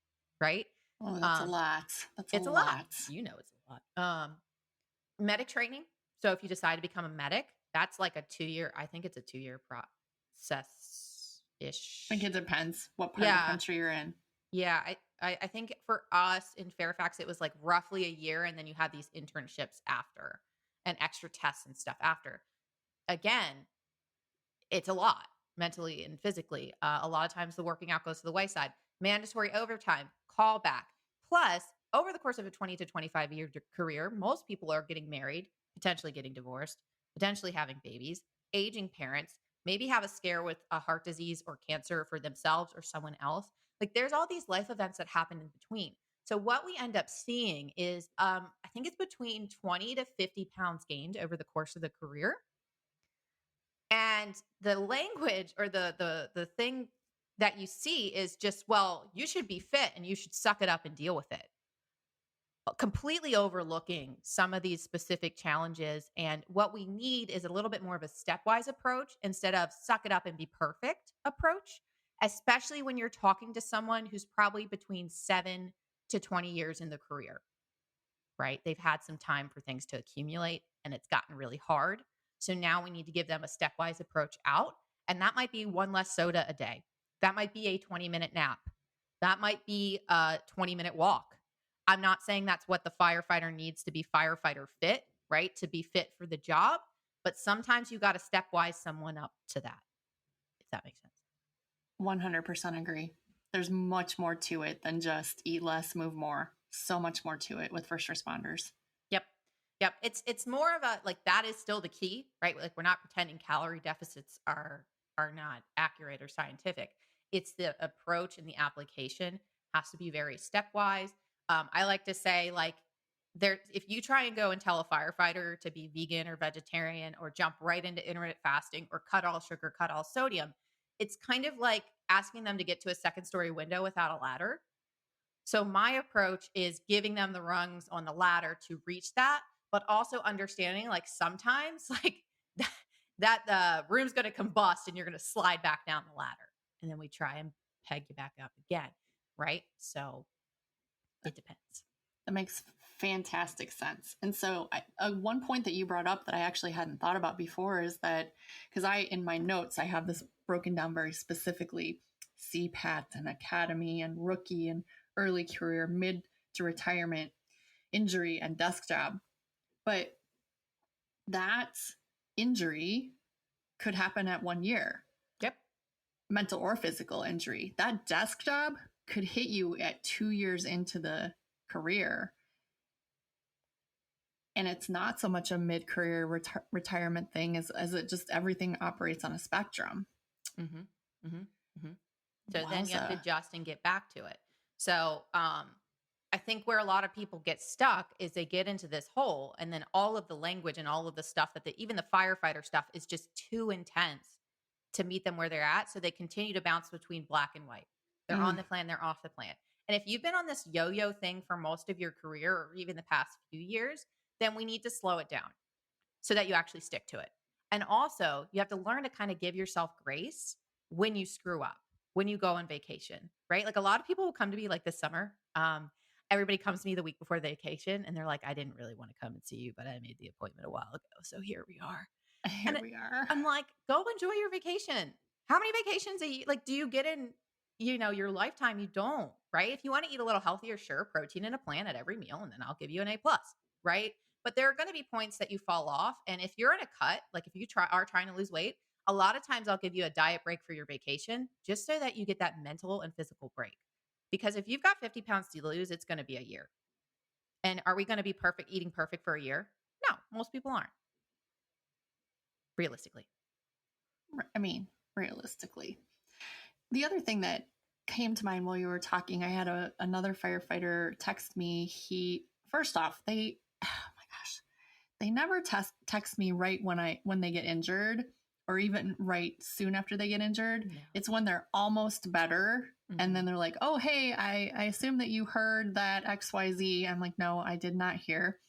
Right? Oh, that's a lot. It's a lot. It's a lot. Medic training. So if you decide to become a medic, that's like a 2-year, I think it's a 2-year process-ish. I think it depends what part of the country you're in. Yeah. I think for us in Fairfax, it was like roughly a year. And then you had these internships after and extra tests and stuff after. Again, it's a lot mentally and physically. A lot of times the working out goes to the wayside. Mandatory overtime, callback. Plus, over the course of a 20 to 25-year career, most people are getting married, potentially getting divorced, potentially having babies, aging parents, maybe have a scare with a heart disease or cancer for themselves or someone else. Like there's all these life events that happen in between. So what we end up seeing is, I think it's between 20 to 50 pounds gained over the course of the career. And the language or the thing that you see is just, well, you should be fit and you should suck it up and deal with it. Completely overlooking some of these specific challenges. And what we need is a little bit more of a stepwise approach instead of suck it up and be perfect approach, especially when you're talking to someone who's probably between 7 to 20 years in the career, right? They've had some time for things to accumulate and it's gotten really hard. So now we need to give them a stepwise approach out. And that might be one less soda a day. That might be a 20-minute nap. That might be a 20-minute walk. I'm not saying that's what the firefighter needs to be firefighter fit, right? To be fit for the job. But sometimes you got to stepwise someone up to that, if that makes sense. 100% agree. There's much more to it than just eat less, move more. So much more to it with first responders. Yep. Yep. It's more of a, like, that is still the key, right? Like, we're not pretending calorie deficits are not accurate or scientific. It's the approach and the application has to be very stepwise. I like to say, like, if you try and go and tell a firefighter to be vegan or vegetarian or jump right into intermittent fasting or cut all sugar, cut all sodium, it's kind of like asking them to get to a second story window without a ladder. So my approach is giving them the rungs on the ladder to reach that, but also understanding, like, sometimes like that the room's going to combust and you're going to slide back down the ladder. And then we try and peg you back up again. Right. So it depends. That makes fantastic sense. And so one point that you brought up that I actually hadn't thought about before is that, because in my notes, I have this broken down very specifically: CPAT and academy and rookie and early career, mid to retirement, injury, and desk job. But that injury could happen at 1 year. Yep. Mental or physical injury. That desk job could hit you at 2 years into the career. And it's not so much a mid-career retirement thing as it just, everything operates on a spectrum. Mm-hmm. Mm-hmm. Mm-hmm. So then you have to adjust and get back to it. So I think where a lot of people get stuck is they get into this hole, and then all of the language and all of the stuff even the firefighter stuff is just too intense to meet them where they're at. So they continue to bounce between black and white. They're on the plan, they're off the plan. And if you've been on this yo-yo thing for most of your career or even the past few years, then we need to slow it down so that you actually stick to it. And also, you have to learn to kind of give yourself grace when you screw up, when you go on vacation, right? Like, a lot of people will come to me like this summer. Everybody comes to me the week before the vacation and they're like, I didn't really want to come and see you, but I made the appointment a while ago. So here we are. I'm like, go enjoy your vacation. How many vacations do you get in, your lifetime? You don't, right? If you want to eat a little healthier, sure, protein in a plan at every meal, and then I'll give you an A+, right? But there are going to be points that you fall off. And if you're in a cut, like if you are trying to lose weight, a lot of times I'll give you a diet break for your vacation just so that you get that mental and physical break. Because if you've got 50 pounds to lose, it's going to be a year. And are we going to be eating perfect for a year? No, most people aren't. Realistically. I mean, realistically. The other thing that came to mind while you were talking, I had another firefighter text me. First off, oh my gosh, they never text me right when they get injured, or even right soon after they get injured. No. It's when they're almost better. Mm-hmm. And then they're like, oh, hey, I assume that you heard that XYZ. I'm like, no, I did not hear.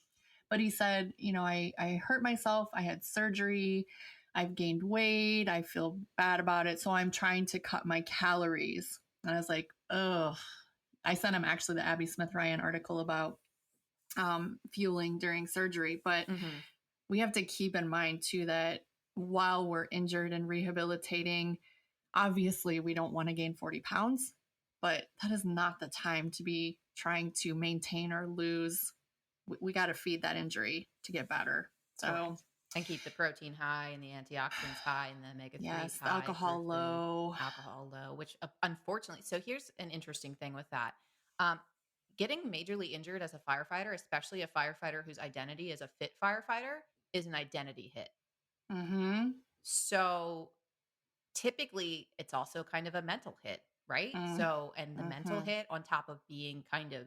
But he said, I hurt myself. I had surgery. I've gained weight. I feel bad about it. So I'm trying to cut my calories. And I was like, ugh. I sent him actually the Abby Smith Ryan article about fueling during surgery. But we have to keep in mind too that while we're injured and rehabilitating, obviously we don't want to gain 40 pounds, but that is not the time to be trying to maintain or lose. We got to feed that injury to get better. So, right. And keep the protein high and the antioxidants high and the omega-3s yes, high. Alcohol low, which unfortunately, so here's an interesting thing with that. Getting majorly injured as a firefighter, especially a firefighter whose identity is a fit firefighter, is an identity hit. Mm-hmm. So typically it's also kind of a mental hit, right? So, and the mental hit on top of being kind of,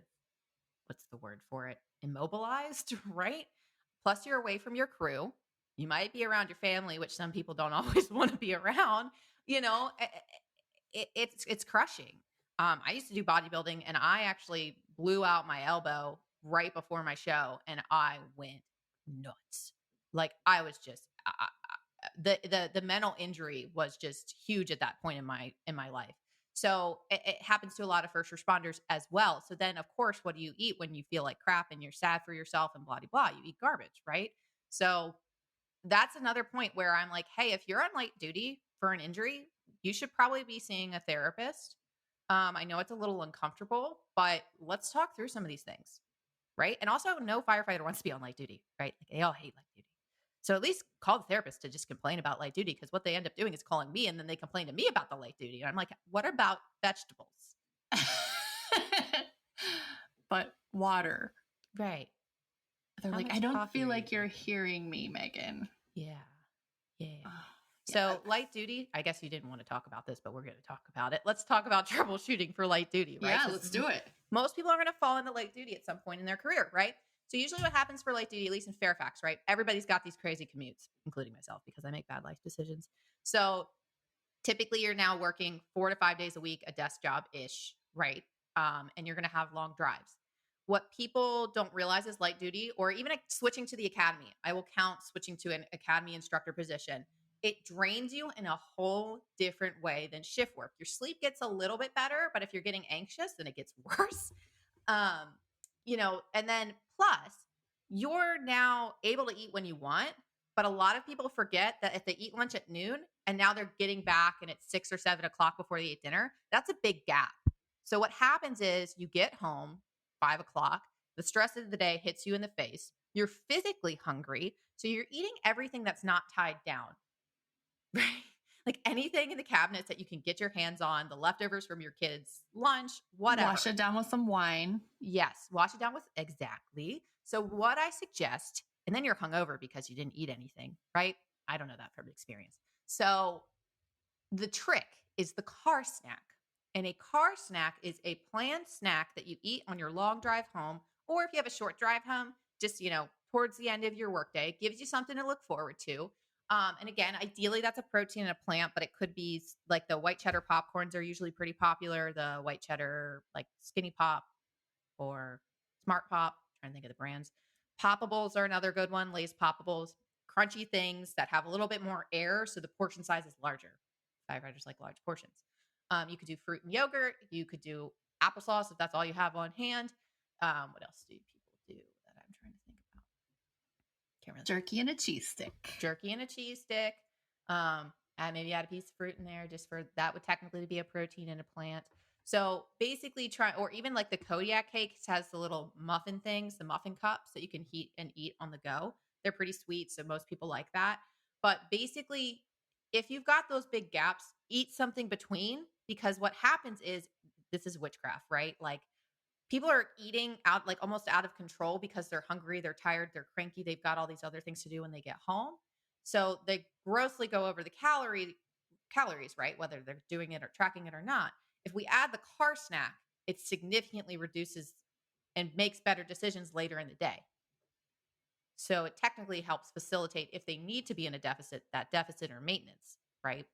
what's the word for it? Immobilized, right? Plus you're away from your crew. You might be around your family, which some people don't always want to be around. It's crushing. I used to do bodybuilding and I actually blew out my elbow right before my show and I went nuts. Like, I was just, the mental injury was just huge at that point in my life. So it happens to a lot of first responders as well. So then, of course, what do you eat when you feel like crap and you're sad for yourself and blah, blah, blah? You eat garbage, right? So that's another point where I'm like, hey, if you're on light duty for an injury, you should probably be seeing a therapist. I know it's a little uncomfortable, but let's talk through some of these things, right? And also, no firefighter wants to be on light duty, right? Like they all hate light duty. So at least call the therapist to just complain about light duty, because what they end up doing is calling me and then they complain to me about the light duty. And I'm like, what about vegetables? But water. Right. They're How like, much I don't coffee feel are like you you're drinking? hearing me, Megan. Yeah. Yeah. Oh, So yeah. light duty, I guess you didn't want to talk about this, but we're going to talk about it. Let's talk about troubleshooting for light duty, right? Yeah, 'Cause let's do it. most people are going to fall into light duty at some point in their career, right? So usually what happens for light duty, at least in Fairfax, right? Everybody's got these crazy commutes, including myself, because I make bad life decisions. So typically you're now working 4 to 5 days a week, a desk job-ish, right? And you're going to have long drives. What people don't realize is light duty, or even switching to the academy. I will count switching to an academy instructor position. It drains you in a whole different way than shift work. Your sleep gets a little bit better, but if you're getting anxious, then it gets worse. Um, and then plus you're now able to eat when you want, but a lot of people forget that if they eat lunch at noon and now they're getting back and it's 6 or 7 o'clock before they eat dinner, that's a big gap. So what happens is you get home 5 o'clock, the stress of the day hits you in the face. You're physically hungry. So you're eating everything that's not tied down, right? Like anything in the cabinets that you can get your hands on, the leftovers from your kids' lunch, whatever. Wash it down with some wine. Yes, wash it down with exactly. So what I suggest, and then you're hungover because you didn't eat anything, right? I don't know that from experience. So the trick is the car snack. And a car snack is a planned snack that you eat on your long drive home, or if you have a short drive home, just, towards the end of your workday, gives you something to look forward to. And again, ideally that's a protein and a plant, but it could be like the white cheddar popcorns are usually pretty popular. The white cheddar, like Skinny Pop or Smart Pop, trying to think of the brands. Poppables are another good one. Lay's Poppables, crunchy things that have a little bit more air, so the portion size is larger. Firefighters like large portions. You could do fruit and yogurt. You could do applesauce if that's all you have on hand. What else do people do that I'm trying to think about? Can't really. Jerky and a cheese stick. Jerky and a cheese stick. And maybe add a piece of fruit in there, just for that would technically be a protein and a plant. So basically or even like the Kodiak cakes has the little muffin things, the muffin cups that you can heat and eat on the go. They're pretty sweet, so most people like that. But basically, if you've got those big gaps, eat something between, because what happens is, this is witchcraft, right? Like people are eating out, like almost out of control, because they're hungry, they're tired, they're cranky, they've got all these other things to do when they get home. So they grossly go over the calories, right? Whether they're doing it or tracking it or not. If we add the car snack, it significantly reduces and makes better decisions later in the day. So it technically helps facilitate, if they need to be in a deficit, that deficit or maintenance, right?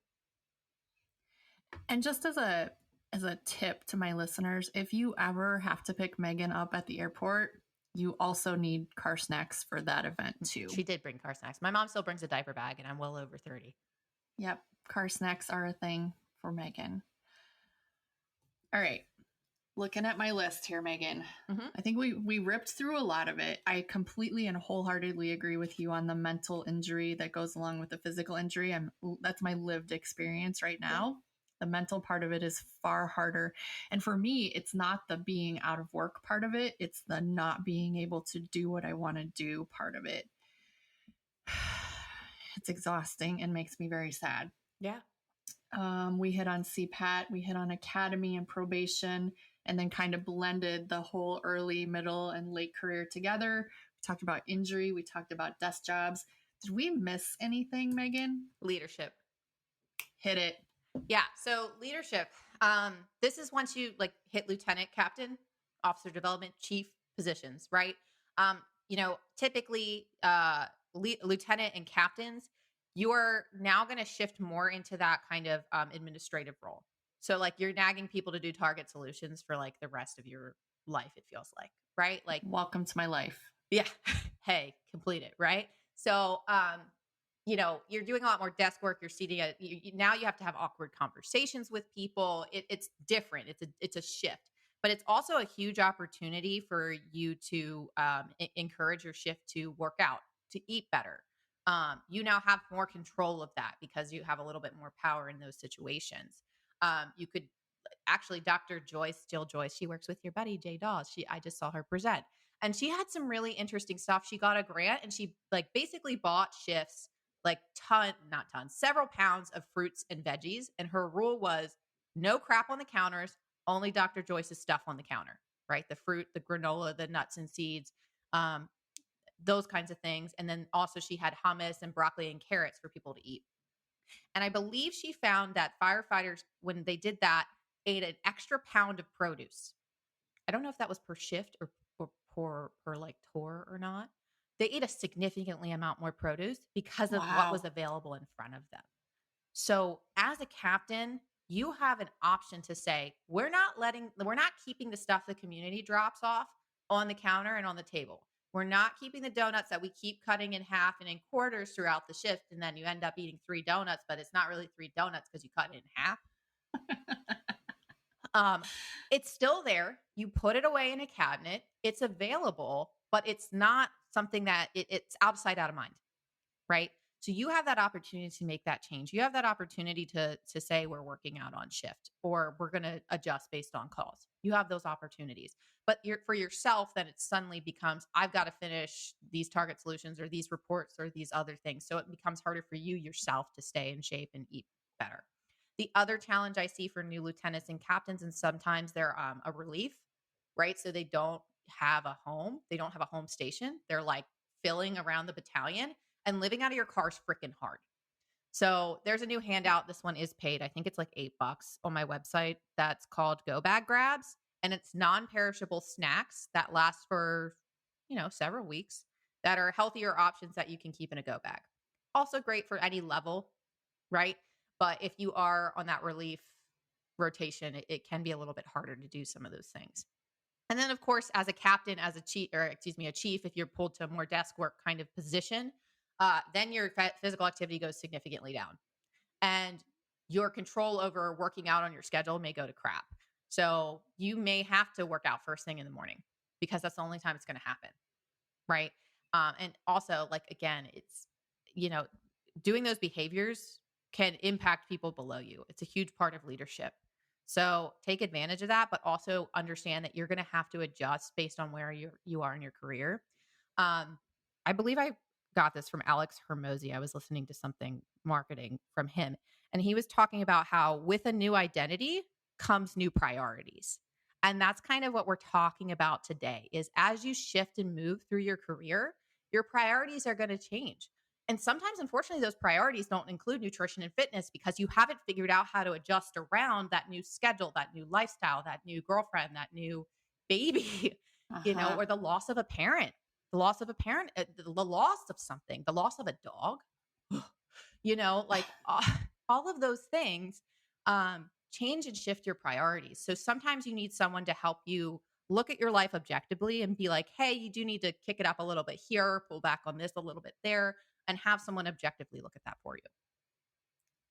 And just as a tip to my listeners, if you ever have to pick Megan up at the airport, you also need car snacks for that event too. She did bring car snacks. My mom still brings a diaper bag, and I'm well over 30. Yep. Car snacks are a thing for Megan. All right. Looking at my list here, Megan, I think we ripped through a lot of it. I completely and wholeheartedly agree with you on the mental injury that goes along with the physical injury. That's my lived experience right now. The mental part of it is far harder. And for me, it's not the being out of work part of it. It's the not being able to do what I want to do part of it. It's exhausting and makes me very sad. Yeah. We hit on CPAT, we hit on academy and probation, and then kind of blended the whole early, middle, and late career together. We talked about injury. We talked about desk jobs. Did we miss anything, Megan? Leadership. Hit it. Yeah. So leadership. This is once you like hit lieutenant, captain, officer development, chief positions, right? Typically lieutenant and captains, you are now going to shift more into that kind of administrative role. So like you're nagging people to do target solutions for like the rest of your life, it feels like, right? Like, welcome to my life. Yeah. Hey, complete it, right? So you're doing a lot more desk work. You're seating now you have to have awkward conversations with people. It's different. It's a shift, but it's also a huge opportunity for you to encourage your shift to work out, to eat better. You now have more control of that because you have a little bit more power in those situations. You could actually, Dr. Joyce, Jill Joyce, she works with your buddy Jay Dawes. I just saw her present, and she had some really interesting stuff. She got a grant and she like basically bought shifts like not tons, several pounds of fruits and veggies. And her rule was no crap on the counters, only Dr. Joyce's stuff on the counter, right? The fruit, the granola, the nuts and seeds, um, those kinds of things. And then also she had hummus and broccoli and carrots for people to eat. And I believe she found that firefighters, when they did that, ate an extra pound of produce. I don't know if that was per shift or per like tour or not. They ate a significantly amount more produce because of what was Wow. available in front of them. So as a captain, you have an option to say, we're not keeping the stuff the community drops off on the counter and on the table. We're not keeping the donuts that we keep cutting in half and in quarters throughout the shift. And then you end up eating 3 donuts, but it's not really 3 donuts because you cut it in half. It's still there. You put it away in a cabinet. It's available, but it's not something that it's outside out of mind, right? So you have that opportunity to make that change. You have that opportunity to say we're working out on shift or we're going to adjust based on calls. You have those opportunities. But for yourself, then it suddenly becomes I've got to finish these target solutions or these reports or these other things. So it becomes harder for you yourself to stay in shape and eat better. The other challenge I see for new lieutenants and captains, and sometimes they're a relief, right? So they don't have a home. They don't have a home station. They're like filling around the battalion, and living out of your car is freaking hard. So there's a new handout. This one is paid. I think it's like $8 on my website. That's called Go Bag Grabs. And it's non-perishable snacks that last for, several weeks that are healthier options that you can keep in a go bag. Also great for any level, right? But if you are on that relief rotation, it can be a little bit harder to do some of those things. And then, of course, as a captain, as a chief, if you're pulled to a more desk work kind of position, then your physical activity goes significantly down. And your control over working out on your schedule may go to crap. So you may have to work out first thing in the morning because that's the only time it's going to happen. Right. And also, like, again, it's, doing those behaviors can impact people below you. It's a huge part of leadership. So take advantage of that, but also understand that you're going to have to adjust based on where you are in your career. I believe I got this from Alex Hermosi. I was listening to something marketing from him, and he was talking about how with a new identity comes new priorities. And that's kind of what we're talking about today is as you shift and move through your career, your priorities are going to change. And sometimes, unfortunately, those priorities don't include nutrition and fitness because you haven't figured out how to adjust around that new schedule, that new lifestyle, that new girlfriend, that new baby, or the loss of a parent, the loss of something, the loss of a dog, like all of those things change and shift your priorities. So sometimes you need someone to help you look at your life objectively and be like, hey, you do need to kick it up a little bit here, pull back on this a little bit there, and have someone objectively look at that for you.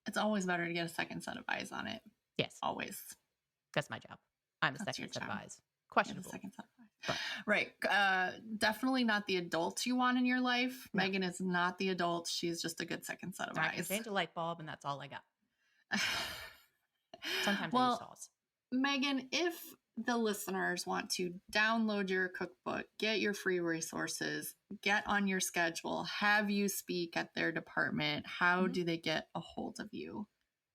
It's always better to get a second set of eyes on it. Yes. Always. That's my job. I'm the second set of eyes. Questionable. Second set of eyes. Right. Definitely not the adult you want in your life. No. Megan is not the adult. She's just a good second set of eyes. I can change a light bulb and that's all I got. Sometimes I use saws. Megan, if the listeners want to download your cookbook, get your free resources, get on your schedule, have you speak at their department, how do they get a hold of you?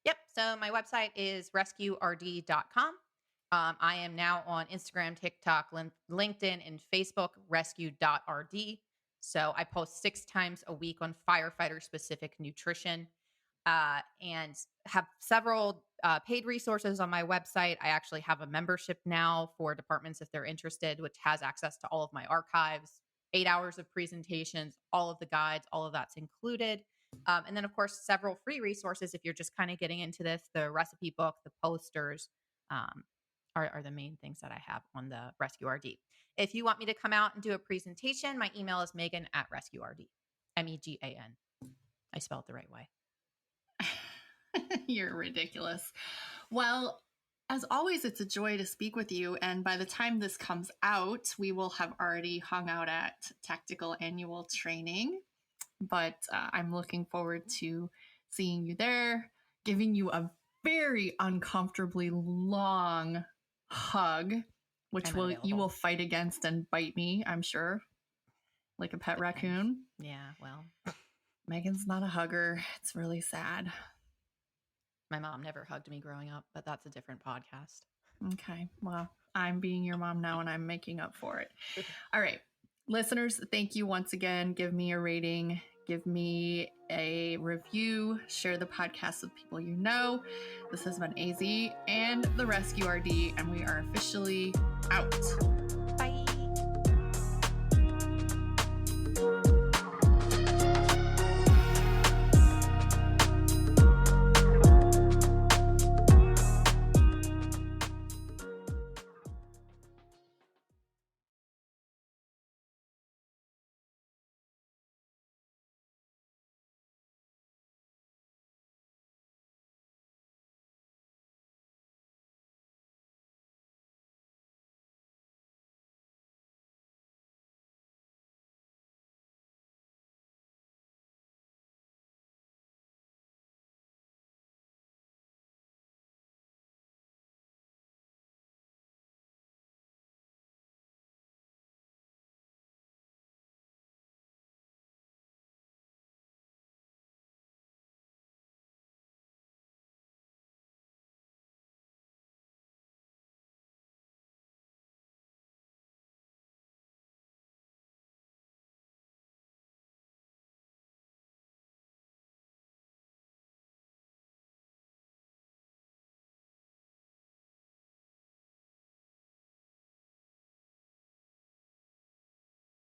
Yep. So my website is rescuerd.com. I am now on Instagram, TikTok, LinkedIn, and Facebook, rescue.rd. So I post 6 times a week on firefighter-specific nutrition and have several paid resources on my website. I actually have a membership now for departments if they're interested, which has access to all of my archives, 8 hours of presentations, all of the guides, all of that's included. And then, of course, several free resources if you're just kind of getting into this. The recipe book, the posters are the main things that I have on the Rescue RD. If you want me to come out and do a presentation, my email is Megan@rescuerd, MEGAN I spelled it the right way. You're ridiculous. Well, as always, it's a joy to speak with you. And by the time this comes out, we will have already hung out at Tactical Annual Training. But I'm looking forward to seeing you there, giving you a very uncomfortably long hug, which you will fight against and bite me, I'm sure, like a pet raccoon. Yeah, well. Megan's not a hugger. It's really sad. My mom never hugged me growing up, but that's a different podcast. Okay. Well, I'm being your mom now and I'm making up for it. All right. Listeners, thank you once again. Give me a rating, give me a review, share the podcast with people you know. This has been AZ and the Rescue RD, and we are officially out.